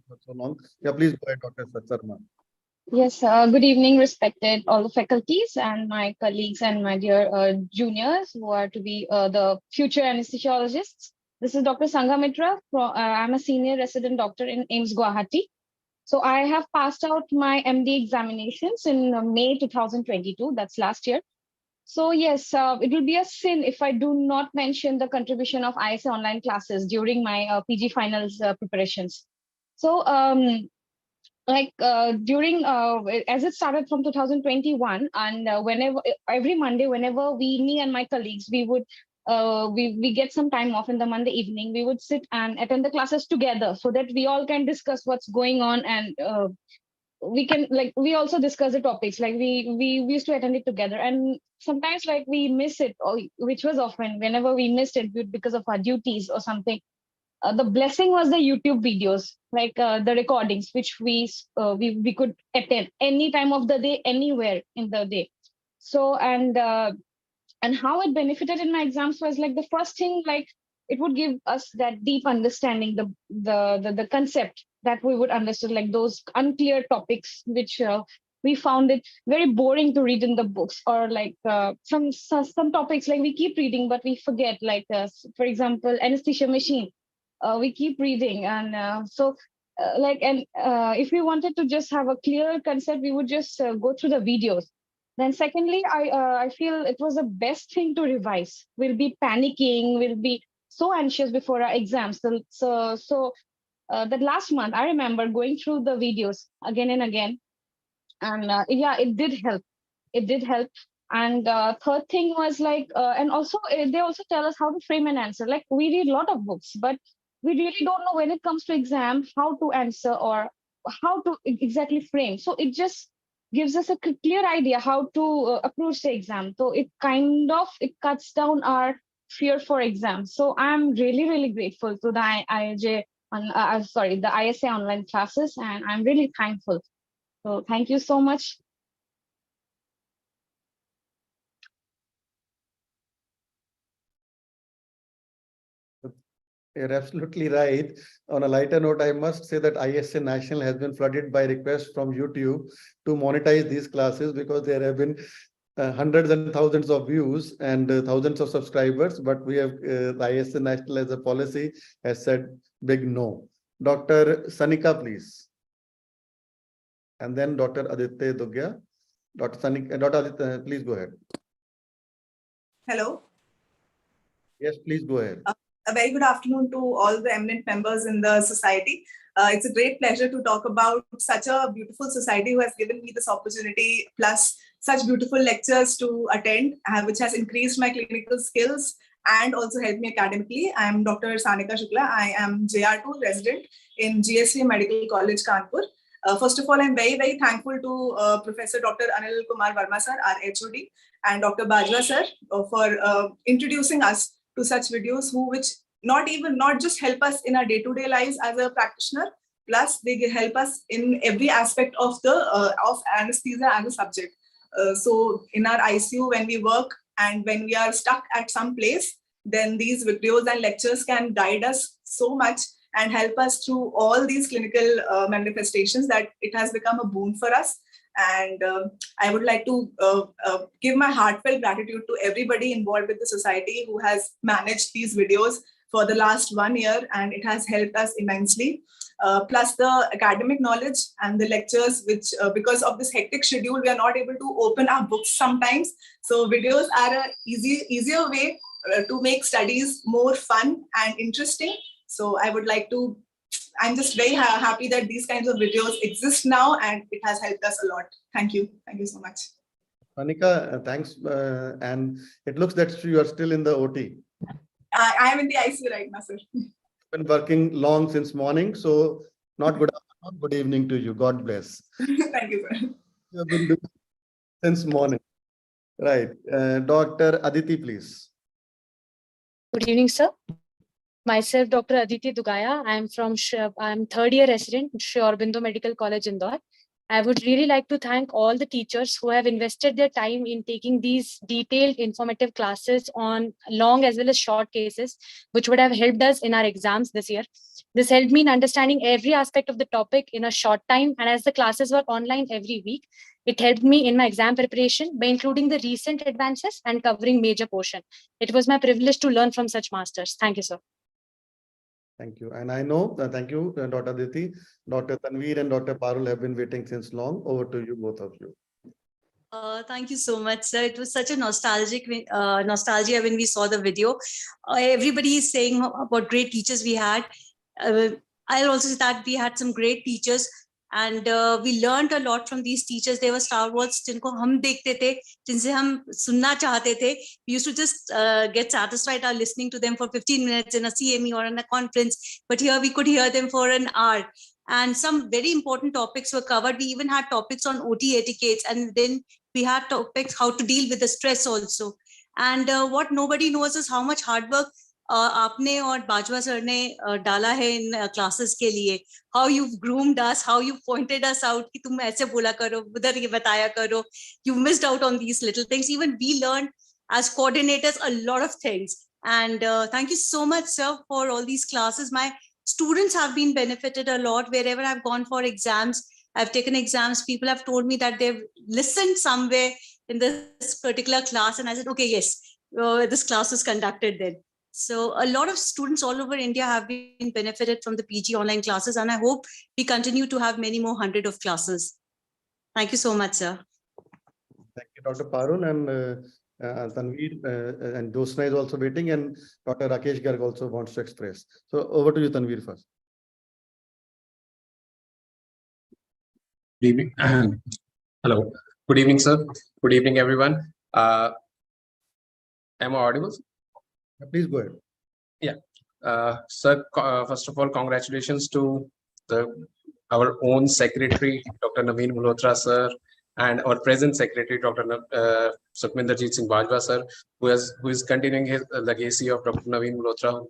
for so long. Yeah, please go ahead, Dr. Sarma. Yes, good evening, respected all the faculties and my colleagues and my dear juniors who are to be the future anesthesiologists. This is Dr. Sangamitra. I'm a senior resident doctor in AIIMS Guwahati. So I have passed out my MD examinations in May 2022, that's last year. So yes, it will be a sin if I do not mention the contribution of ISA online classes during my PG finals preparations. So during as it started from 2021, and whenever every Monday, whenever me and my colleagues, we would we get some time off in the Monday evening, we would sit and attend the classes together so that we all can discuss what's going on, and we also discuss the topics, like we used to attend it together. And sometimes like we miss it, or which was often whenever we missed it because of our duties or something. The blessing was the YouTube videos, like the recordings, which we could attend any time of the day, anywhere in the day. So and how it benefited in my exams was like the first thing, like it would give us that deep understanding, the concept that we would understand, like those unclear topics which we found it very boring to read in the books, or like some topics like we keep reading but we forget, like for example anesthesia machine. We keep reading, and if we wanted to just have a clear concept, we would just go through the videos. Then secondly, I feel it was the best thing to revise. We'll be panicking, we'll be so anxious before our exams. So that last month, I remember going through the videos again and again, and it did help. It did help. And third thing was like, and also they also tell us how to frame an answer. Like we read a lot of books, but we really don't know when it comes to exam how to answer or how to exactly frame. So it just gives us a clear idea how to approach the exam. So it cuts down our fear for exams. So I'm really grateful to the the ISA online classes, and I'm really thankful. So thank you so much. You're absolutely right. On a lighter note, I must say that ISA National has been flooded by requests from YouTube to monetize these classes, because there have been hundreds and thousands of views and thousands of subscribers, but we have ISA National as a policy has said big no. Dr. Sanika, please. And then Dr. Aditya Dugya. Dr. Aditya, please go ahead. Hello. Yes, please go ahead. A very good afternoon to all the eminent members in the society. It's a great pleasure to talk about such a beautiful society who has given me this opportunity, plus such beautiful lectures to attend, which has increased my clinical skills and also helped me academically. I am Dr. Sanika Shukla. I am JR2 resident in GSV Medical College, Kanpur. First of all, I'm very, very thankful to Professor Dr. Anil Kumar Verma sir, our HOD, and Dr. Bajwa sir for introducing us to such videos which not just help us in our day-to-day lives as a practitioner, plus they help us in every aspect of the of anesthesia as a subject. So in our ICU, when we work and when we are stuck at some place, then these videos and lectures can guide us so much and help us through all these clinical manifestations that it has become a boon for us. And I would like to give my heartfelt gratitude to everybody involved with the society who has managed these videos for the last 1 year, and it has helped us immensely. Plus the academic knowledge and the lectures, which because of this hectic schedule, we are not able to open our books sometimes. So videos are an easier way to make studies more fun and interesting. So I would like to, I'm just very happy that these kinds of videos exist now, and it has helped us a lot. Thank you. Thank you so much. Anika, thanks. And it looks that you are still in the OT. I am in the ICU right now, sir. Been working long since morning, so not good afternoon, good evening to you. God bless. Thank you, sir. You have been doing since morning. Right. Dr. Aditi, please. Good evening, sir. Myself, Dr. Aditi Dugaya. I'm third year resident, Shri Aurobindo Medical College, Indore. I would really like to thank all the teachers who have invested their time in taking these detailed, informative classes on long as well as short cases, which would have helped us in our exams this year. This helped me in understanding every aspect of the topic in a short time. And as the classes were online every week, it helped me in my exam preparation by including the recent advances and covering major portion. It was my privilege to learn from such masters. Thank you, sir. Thank you. And I know, thank you, Dr. Aditi. Dr. Tanveer and Dr. Parul have been waiting since long. Over to you, both of you. Thank you so much, sir. It was such a nostalgia when we saw the video. Everybody is saying about great teachers we had. I'll also say that we had some great teachers, and we learned a lot from these teachers. They were stalwarts जिनको हम देखते थे, जिनसे हम सुनना चाहते थे. We used to just get satisfied by listening to them for 15 minutes in a CME or in a conference, but here we could hear them for an hour. And some very important topics were covered. We even had topics on OT etiquettes, and then we had topics how to deal with the stress also. And what nobody knows is how much hard work आपने और Bajwa sir ने डाला है इन classes के लिए. How you've groomed us, how you pointed us out कि तुम ऐसे बोला करो, उधर ये बताया करो. You missed out on these little things. Even we learned as coordinators a lot of things. And thank you so much, sir, for all these classes. My students have been benefited a lot. Wherever I've gone for exams, I've taken exams, people have told me that they've listened somewhere in this particular class, and I said, okay, yes, this class was conducted then. So a lot of students all over India have been benefited from the PG online classes, and I hope we continue to have many more hundred of classes. Thank you so much, sir. Thank you, Dr. Parul, and Tanveer and Josna is also waiting, and Dr. Rakesh Garg also wants to express. So over to you, Tanveer, first. Good evening. Hello. Good evening, sir. Good evening, everyone. Am I audible? Please go ahead. Yeah. Sir, first of all, congratulations to our own secretary, Dr. Naveen Malhotra, sir, and our present secretary, Dr. Sukhminderjeet Singh Bajwa, sir, who is continuing his legacy of Dr. Naveen Malhotra,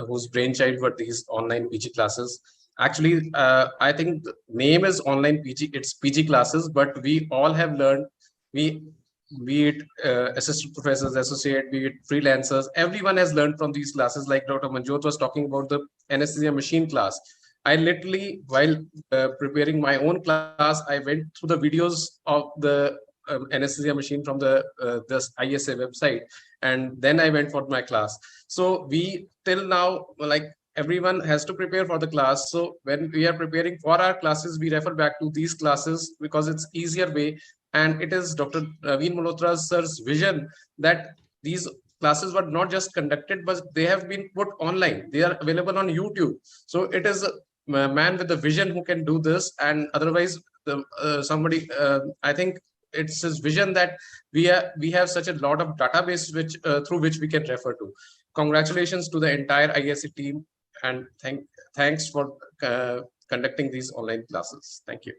whose brainchild were these online PG classes. Actually, I think the name is online PG, it's PG classes, but we all have learned, be it assistant professors, associate, be it freelancers, everyone has learned from these classes. Like Dr. Manjot was talking about the anesthesia machine class. I literally, while preparing my own class, I went through the videos of the anesthesia machine from the this ISA website, and then I went for my class. So we till now, like, everyone has to prepare for the class. So when we are preparing for our classes, we refer back to these classes because it's easier way. And it is Dr. Naveen Malhotra sir's vision that these classes were not just conducted, but they have been put online. They are available on YouTube. So it is a man with a vision who can do this, and otherwise somebody, I think it's his vision that we have such a lot of database which through which we can refer to. Congratulations to the entire ISA team, and thanks for conducting these online classes. Thank you.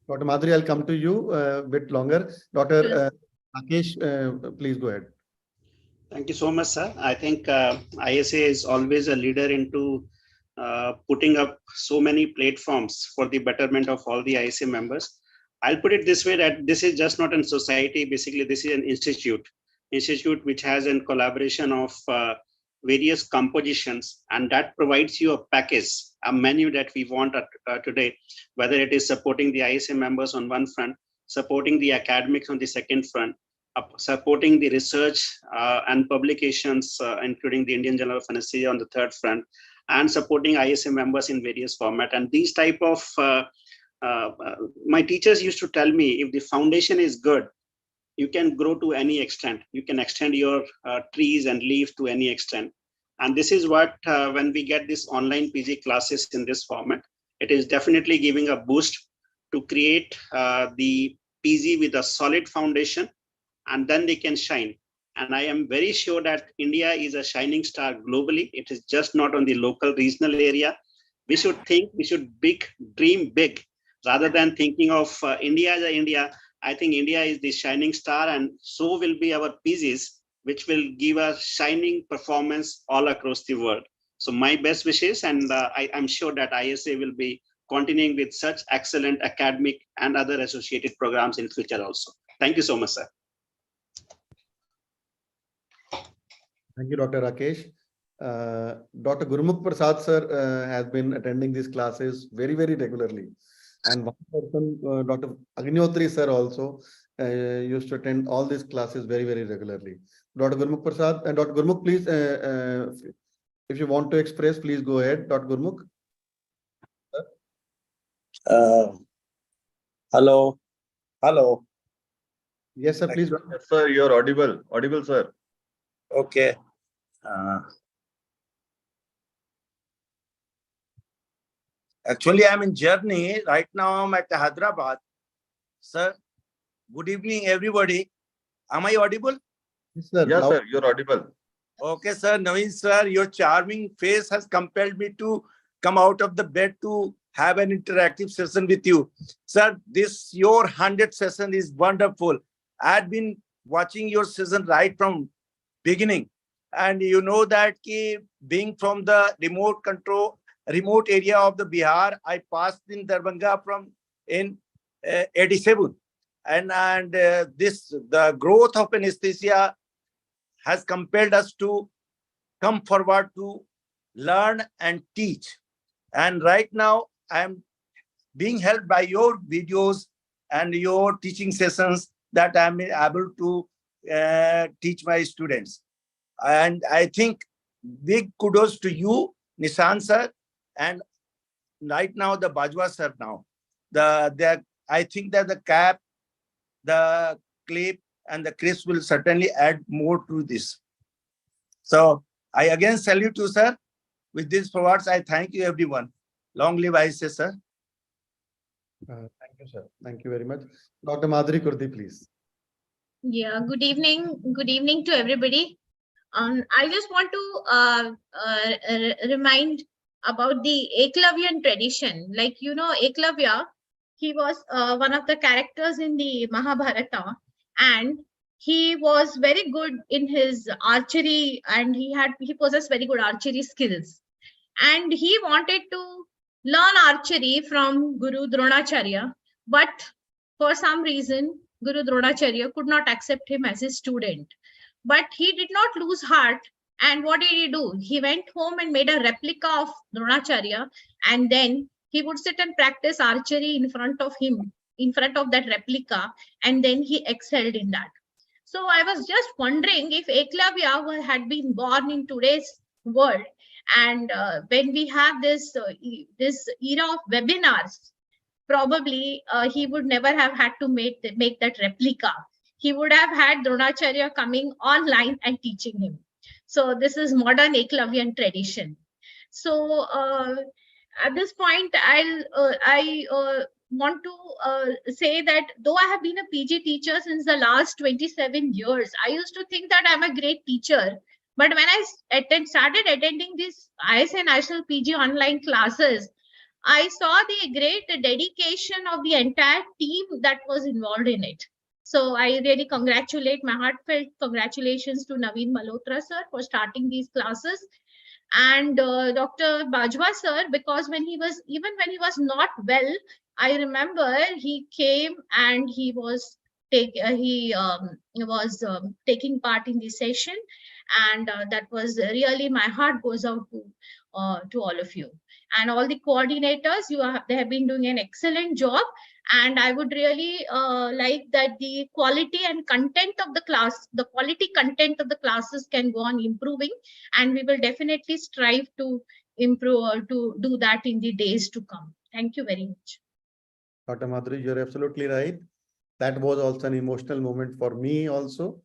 Dr. Madhuri, I'll come to you a bit longer. Dr. Rakesh, please go ahead. Thank you so much, sir. I think ISA is always a leader into putting up so many platforms for the betterment of all the ISA members. I'll put it this way, that this is just not a society. Basically, this is an institute which has a collaboration of various compositions, and that provides you a package, a menu that we want today, whether it is supporting the ISA members on one front, supporting the academics on the second front, supporting the research and publications, including the Indian Journal of Anesthesia on the third front, and supporting ISA members in various formats. And these type of, my teachers used to tell me, if the foundation is good, you can grow to any extent. You can extend your trees and leaves to any extent. And this is what, when we get this online PG classes in this format, it is definitely giving a boost to create the PG with a solid foundation, and then they can shine. And I am very sure that India is a shining star globally. It is just not on the local regional area. We should dream big, rather than thinking of India as India. I think India is the shining star, and so will be our PGs, which will give a shining performance all across the world. So my best wishes, and I'm sure that ISA will be continuing with such excellent academic and other associated programs in future also. Thank you so much, sir. Thank you, Dr. Rakesh. Dr. Gurmukh Prasad sir has been attending these classes very, very regularly. And one person, Dr. Agnihotri sir also used to attend all these classes very, very regularly. Dr. Gurmukh Prasad, and Dr. Gurmukh, please, if you want to express, please go ahead, Dr. Gurmukh. Hello. Yes, sir, please. Yes, sir, you're audible. Audible, sir. Okay. Actually, I'm in journey. Right now, I'm at Hyderabad. Sir, good evening, everybody. Am I audible? Yes, sir. Yes, sir, you're audible. Okay, sir. Naveen, sir, your charming face has compelled me to come out of the bed to have an interactive session with you. Sir, your 100th session is wonderful. I had been watching your session right from beginning. And you know that being from the remote area of the Bihar, I passed in Darbhanga in 87. And the growth of anesthesia has compelled us to come forward to learn and teach. And right now, I am being helped by your videos and your teaching sessions that I am able to teach my students. And I think big kudos to you, Nishant sir, and right now the Bajwa sir now. I think that the cap, the clip, and the crisp will certainly add more to this. So I again salute you, sir. With these words, I thank you, everyone. Long live ISA, sir. Thank you, sir. Thank you very much. Dr. Madhuri Kurdi, please. Yeah, good evening. Good evening to everybody. I just want to remind about the Eklavyan tradition. Like, you know, Eklavya, he was one of the characters in the Mahabharata, and he was very good in his archery, and he possessed very good archery skills. And he wanted to learn archery from Guru Dronacharya, but for some reason, Guru Dronacharya could not accept him as his student. But he did not lose heart. And what did he do? He went home and made a replica of Dronacharya, and then he would sit and practice archery in front of him, in front of that replica, and then he excelled in that. So I was just wondering if Eklavya had been born in today's world, and when we have this era of webinars, probably he would never have had to make that replica. he would have had Dronacharya coming online and teaching him. So this is modern Eklavyan tradition. So at this point, I want to say that though I have been a PG teacher since the last 27 years, I used to think that I'm a great teacher. But when I started attending these ISA National PG online classes, I saw the great dedication of the entire team that was involved in it. So I really congratulate, my heartfelt congratulations to Naveen Malhotra sir for starting these classes, and Dr. Bajwa sir, because when he was not well, I remember he came and he was taking part in the session, and that was really, my heart goes out to all of you and all the coordinators. They have been doing an excellent job, and I would really like that the quality and content of the class, the quality content of the classes can go on improving, and we will definitely strive to improve or to do that in the days to come. Thank you very much. Dr. Madhuri, you're absolutely right. That was also an emotional moment for me also.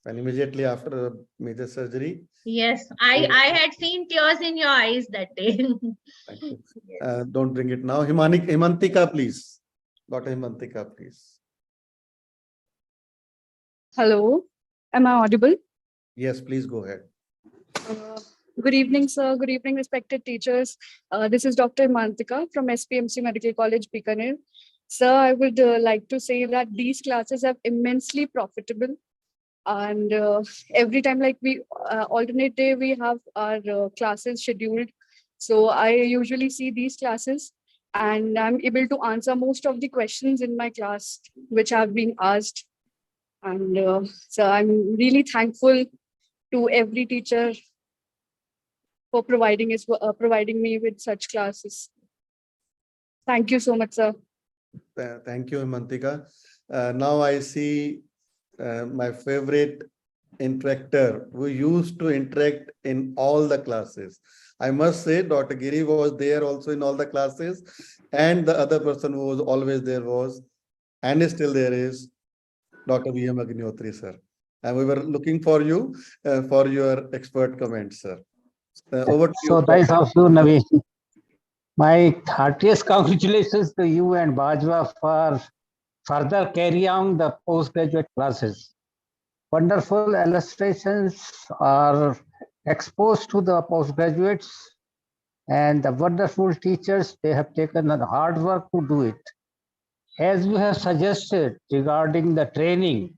And immediately after a major surgery. Yes, I had seen tears in your eyes that day. Thank you. Don't bring it now. Himantika, please. Dr. Himantika, please. Hello, am I audible? Yes, please go ahead. Good evening, sir. Good evening, respected teachers. This is Dr. Himantika from SPMC Medical College, Bikaner. Sir, I would like to say that these classes are immensely profitable. And every time, like we alternate day, we have our classes scheduled. So I usually see these classes and I'm able to answer most of the questions in my class which have been asked. And so I'm really thankful to every teacher for providing me with such classes. Thank you so much, sir. Thank you, Himantika. Now I see my favorite interactor who used to interact in all the classes. I must say Dr. Giri was there also in all the classes, and the other person who was always there was, and is still there, is Dr. V.M. Agnihotri, sir. And we were looking for you for your expert comments, sir. Over to you. So nice of you, Naveen. My heartiest congratulations to you and Bajwa for further carry on the postgraduate classes. Wonderful illustrations are exposed to the postgraduates, and the wonderful teachers, they have taken the hard work to do it. As you have suggested regarding the training,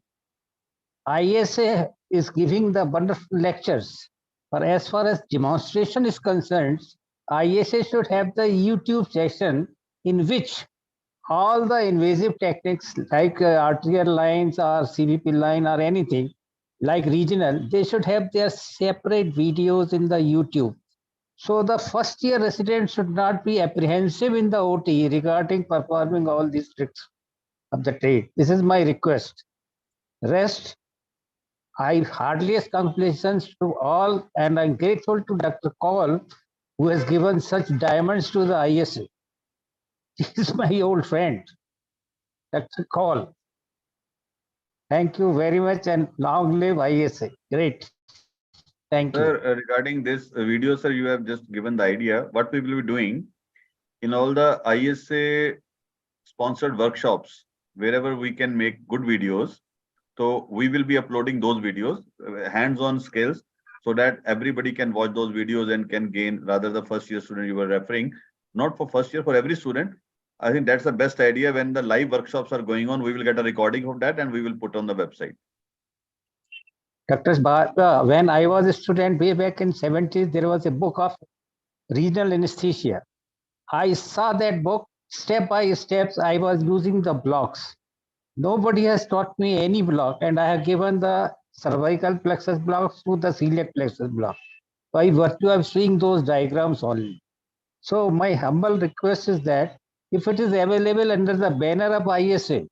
ISA is giving the wonderful lectures, but as far as demonstration is concerned, ISA should have the YouTube session in which all the invasive techniques like arterial lines or CVP line or anything like regional, they should have their separate videos in the YouTube. So the first year residents should not be apprehensive in the OT regarding performing all these tricks of the trade. This is my request. Rest, I heartiest congratulations to all, and I'm grateful to Dr. Kaul, who has given such diamonds to the ISA. He is my old friend, Dr. Kaul. Thank you very much, and long live ISA. Great. Thank you. Sir, regarding this video, sir, you have just given the idea. What we will be doing in all the ISA sponsored workshops, wherever we can make good videos. So we will be uploading those videos, hands-on skills, so that everybody can watch those videos and can gain, rather the first year student you were referring, not for first year, for every student. I think that's the best idea. When the live workshops are going on, we will get a recording of that and we will put on the website. Dr. Bajwa, when I was a student way back in 70s, there was a book of regional anesthesia. I saw that book step by steps. I was using the blocks. Nobody has taught me any block, and I have given the cervical plexus blocks to the celiac plexus block by virtue of seeing those diagrams only. So my humble request is that if it is available under the banner of ISA,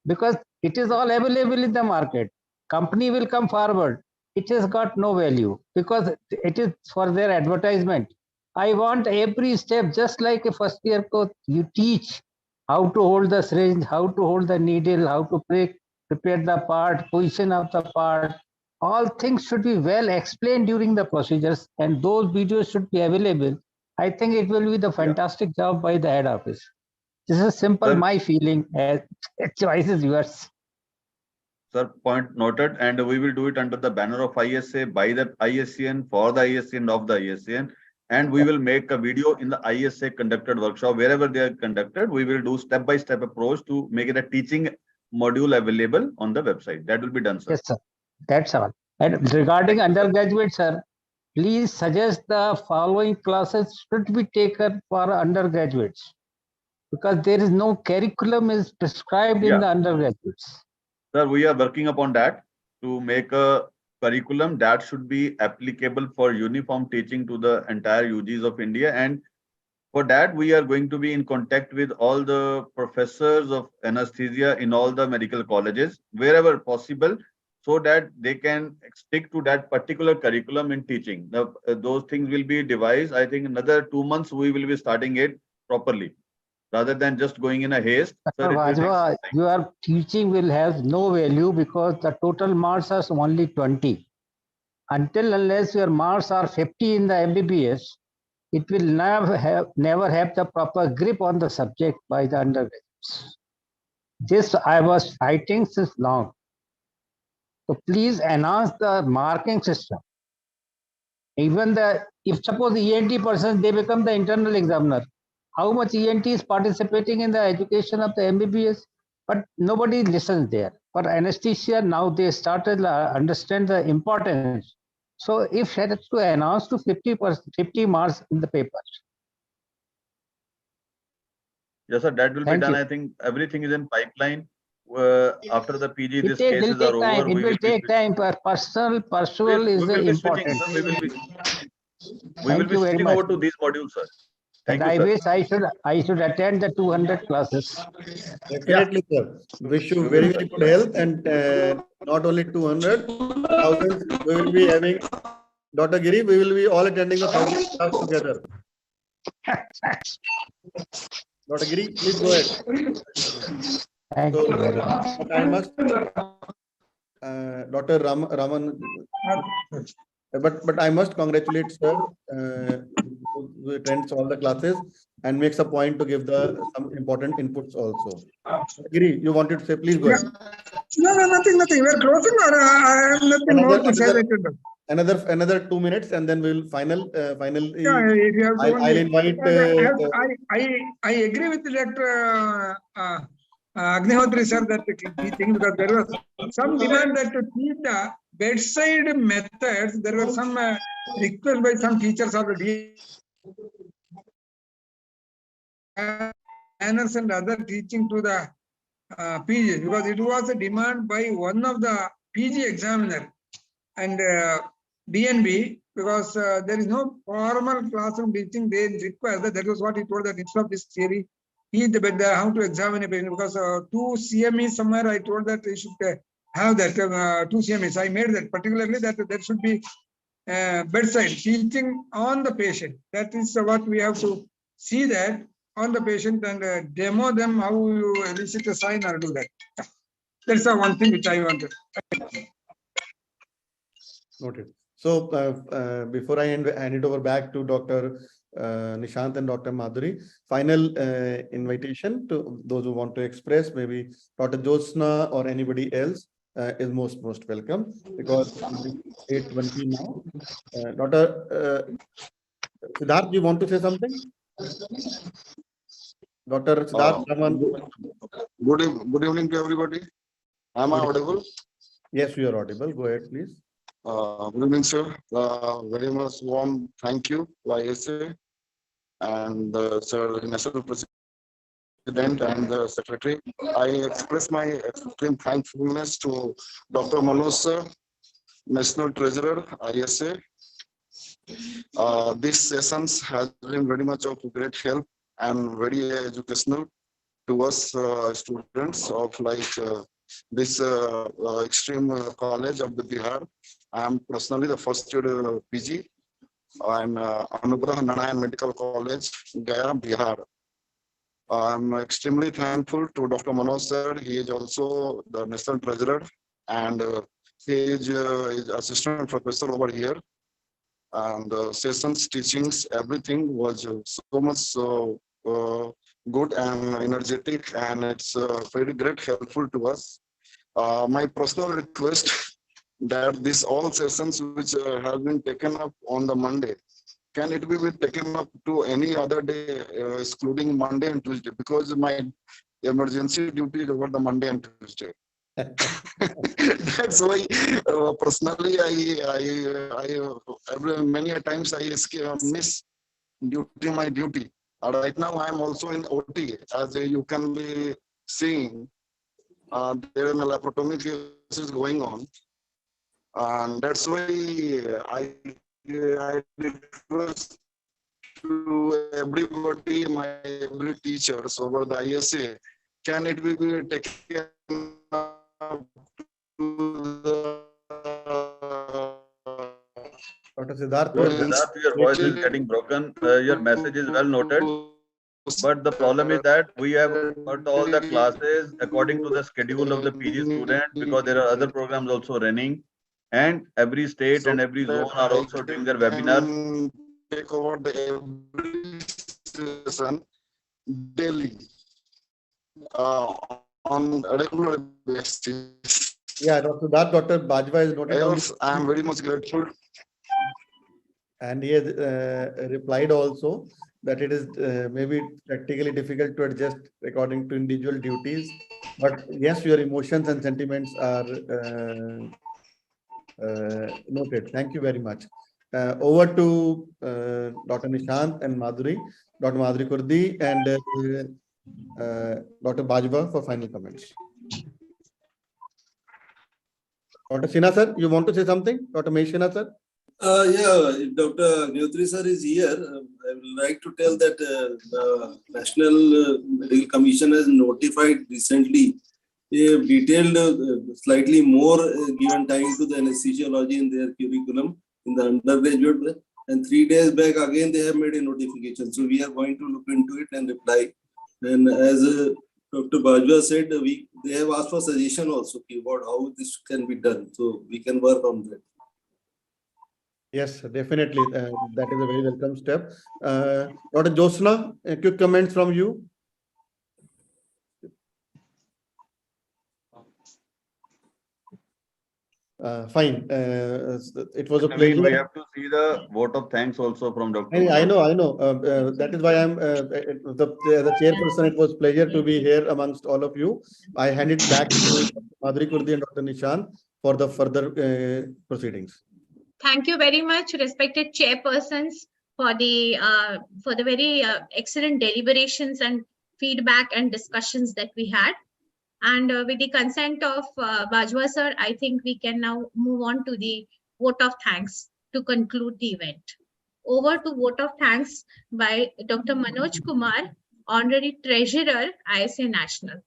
because it is all available in the market, company will come forward. It has got no value because it is for their advertisement. I want every step, just like a first year course, you teach how to hold the syringe, how to hold the needle, how to prick, prepare the part, position of the part. All things should be well explained during the procedures, and those videos should be available. I think it will be the fantastic job by the head office. This is simple, Sir, my feeling. Choice is yours. Sir, point noted, and we will do it under the banner of ISA, by the ISCN, for the ISCN, of the ISCN, and we will make a video in the ISA conducted workshop. Wherever they are conducted, we will do step-by-step approach to make it a teaching module available on the website. That will be done, sir. Yes, sir. That's all. And regarding undergraduate, sir, please suggest the following classes should be taken for undergraduates, because there is no curriculum is prescribed in the undergraduates. Sir, we are working upon that to make a curriculum that should be applicable for uniform teaching to the entire UGs of India. And for that, we are going to be in contact with all the professors of anesthesia in all the medical colleges, wherever possible, so that they can stick to that particular curriculum in teaching. Now, those things will be devised. I think another 2 months, we will be starting it properly, rather than just going in a haste. Sir, Bajwa, your teaching will have no value because the total marks are only 20. Until unless your marks are 50 in the MBBS, it will never have the proper grip on the subject by the undergraduates. This I was fighting since long. So please enhance the marking system. Even if suppose ENT person, they become the internal examiner. How much ENT is participating in the education of the MBBS? But nobody listens there. For anesthesia, now they started understand the importance. So if that is to announce to 50 marks in the papers. Yes, sir, that will be done. I think everything is in pipeline. After the PG, these cases are over. It will take time. Personal is important. We will be switching over to these modules, sir. Thank you, I sir. wish I should attend the 200 classes. Definitely, sir. Wish you very, very good health, and not only 200, thousands. We will be having, Dr. Giri, we will be all attending the 1,000 class together. Dr. Giri, please go ahead. Thank you very much. I must, Dr. Raman, but I must congratulate sir who attends all the classes and makes a point to give some important inputs also. Giri, you wanted to say, please go ahead. No, nothing. We're closing, or I have nothing more to say. Another 2 minutes, and then we'll finally. Yeah, if you have I'll invite. I agree with Dr. Agnihotri sir that he thinks, because there was some demand that to teach the bedside methods. There were some requests by some teachers already. Manners and other teaching to the PG, because it was a demand by one of the PG examiner and DNB, because there is no formal classroom teaching. They require that. That was what he told, that instead of this theory, he how to examine a patient, because 2 CME somewhere I told that they should have that 2 CMEs. I made that particularly that there should be bedside teaching on the patient. That is what we have to see that on the patient and demo them how you elicit a sign or do that. That's the one thing which I wanted. Noted. So before I hand it over back to Dr. Nishant and Dr. Madhuri, final invitation to those who want to express, maybe Dr. Jyotsna or anybody else is most welcome, because it's 8:20 now. Dr. Siddharth, you want to say something? Dr. Siddharth Raman. Good evening to everybody. Am I audible? Yes, you are audible. Go ahead, please. Good evening, sir. Very much warm thank you to ISA and Sir National President and the Secretary. I express my extreme thankfulness to Dr. Manoj sir, National Treasurer, ISA. These sessions has been very much of great help and very educational to us students of this extreme college of the Bihar. I am personally the first year PG. I'm Anugrah Narayan Medical College, Gaya, Bihar. I'm extremely thankful to Dr. Manoj sir. He is also the national treasurer, and he is assistant professor over here. And sessions, teachings, everything was so much good and energetic, and it's very great helpful to us. My personal request that this all sessions which have been taken up on the Monday, can it be taken up to any other day, excluding Monday and Tuesday? Because my emergency duty is over the Monday and Tuesday. That's why personally many a times I miss my duty. Right now I am also in OT, as you can be seeing. There is a laparoscopy is going on, and that's why I request to everybody, every teachers over the ISA, can it be taken up to the Dr. Siddharth, Your voice is getting broken. Your message is well noted. But the problem is that we have got all the classes according to the schedule of the PG student, because there are other programs also running, and every state and every zone are also doing their webinars. Take over the every session daily on a regular basis. Yeah, Dr. Bajwa is noted down. I am very much grateful. And he has replied also that it is maybe practically difficult to adjust according to individual duties. But yes, your emotions and sentiments are noted. Thank you very much. Over to Dr. Nishant and Madhuri, Dr. Madhuri Kurdi and Dr. Bajwa for final comments. Dr. Sinha sir, you want to say something? Dr. Mehshina sir? Yeah, if Dr. Agnihotri sir is here, I would like to tell that the National Medical Commission has notified recently a detailed, slightly more given time to the anesthesiology in their curriculum in the undergraduate. And 3 days back, again, they have made a notification. So we are going to look into it and reply. And as Dr. Bajwa said, they have asked for suggestion also about how this can be done. So we can work on that. Yes, definitely. That is a very welcome step. Dr. Josna, a quick comments from you. Fine. It was a pleasure. We have to see the vote of thanks also from Dr. I know. That is why I'm the chairperson. It was pleasure to be here amongst all of you. I hand it back to Madhuri Kurdi and Dr. Nishant for the further proceedings. Thank you very much, respected chairpersons, for the very excellent deliberations and feedback and discussions that we had. And with the consent of Bajwa sir, I think we can now move on to the vote of thanks to conclude the event. Over to vote of thanks by Dr. Manoj Kumar, Honorary Treasurer, ISA National.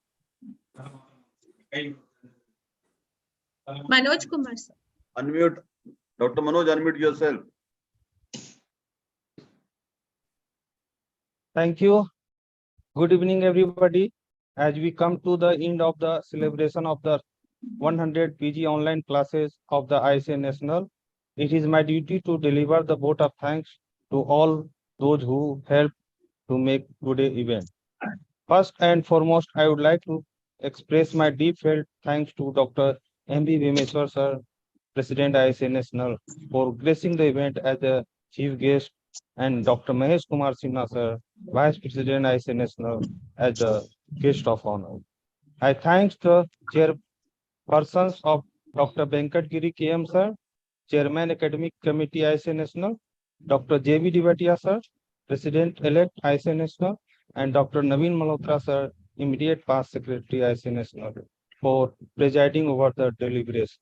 Manoj Kumar sir. Unmute. Dr. Manoj, unmute yourself. Thank you. Good evening, everybody. As we come to the end of the celebration of the 100 PG online classes of the ISA National, it is my duty to deliver the vote of thanks to all those who helped to make today's event. First and foremost, I would like to express my deep felt thanks to Dr. M.B. Vimeswar sir, President ISA National, for gracing the event as a chief guest, and Dr. Mahesh Kumar Sinha sir, Vice President ISA National, as the guest of honor. I thank the chairpersons of Dr. Venkat Giri KM sir, Chairman Academic Committee ISA National, Dr. J.V. Divatia sir, President-elect ISA National, and Dr. Naveen Malhotra sir, Immediate Past Secretary ISA National, for presiding over the deliberations.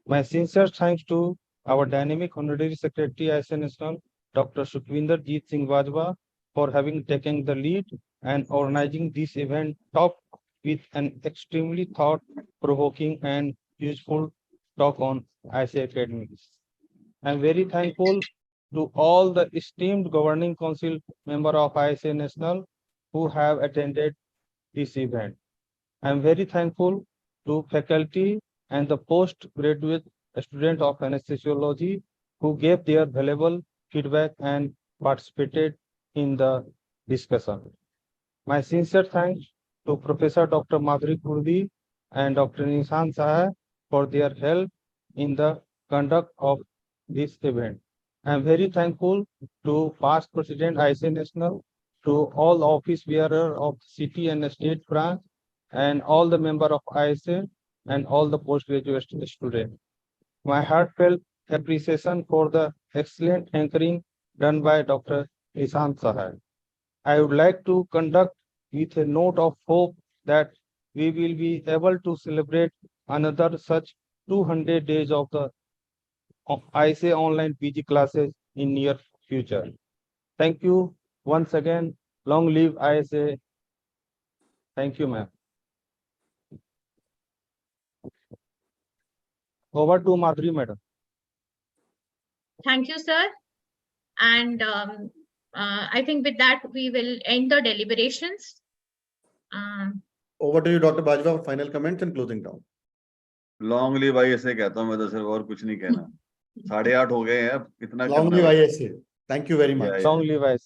My sincere thanks to our dynamic Honorary Secretary ISA National, Dr. Sukhvinder Jeet Singh Bajwa, for having taken the lead and organizing this event topped with an extremely thought-provoking and useful talk on ISA academics. I am very thankful to all the esteemed Governing Council member of ISA National who have attended this event. I am very thankful to faculty and the postgraduate students of anesthesiology who gave their valuable feedback and participated in the discussion. My sincere thanks to Professor Dr. Madhuri Kurdi and Dr. Nishant Saha for their help in the conduct of this event. I am very thankful to past President ISA National, to all office bearer of city and state branch, and all the member of ISA and all the postgraduate students. My heartfelt appreciation for the excellent anchoring done by Dr. Nishant Saha. I would like to conduct with a note of hope that we will be able to celebrate another such 200 days of the ISA online PG classes in near future. Thank you once again. Long live ISA. Thank you, ma'am. Over to Madhuri, madam. Thank you, sir. And I think with that, we will end the deliberations. Over to you, Dr. Bajwa, for final comments and closing down. Long live ISA कहता हूँ मैं तो सिर्फ, और कुछ नहीं कहना. 8:30 हो गए हैं अब, इतना Long करना live है. ISA. Thank you very much. Long live ISA.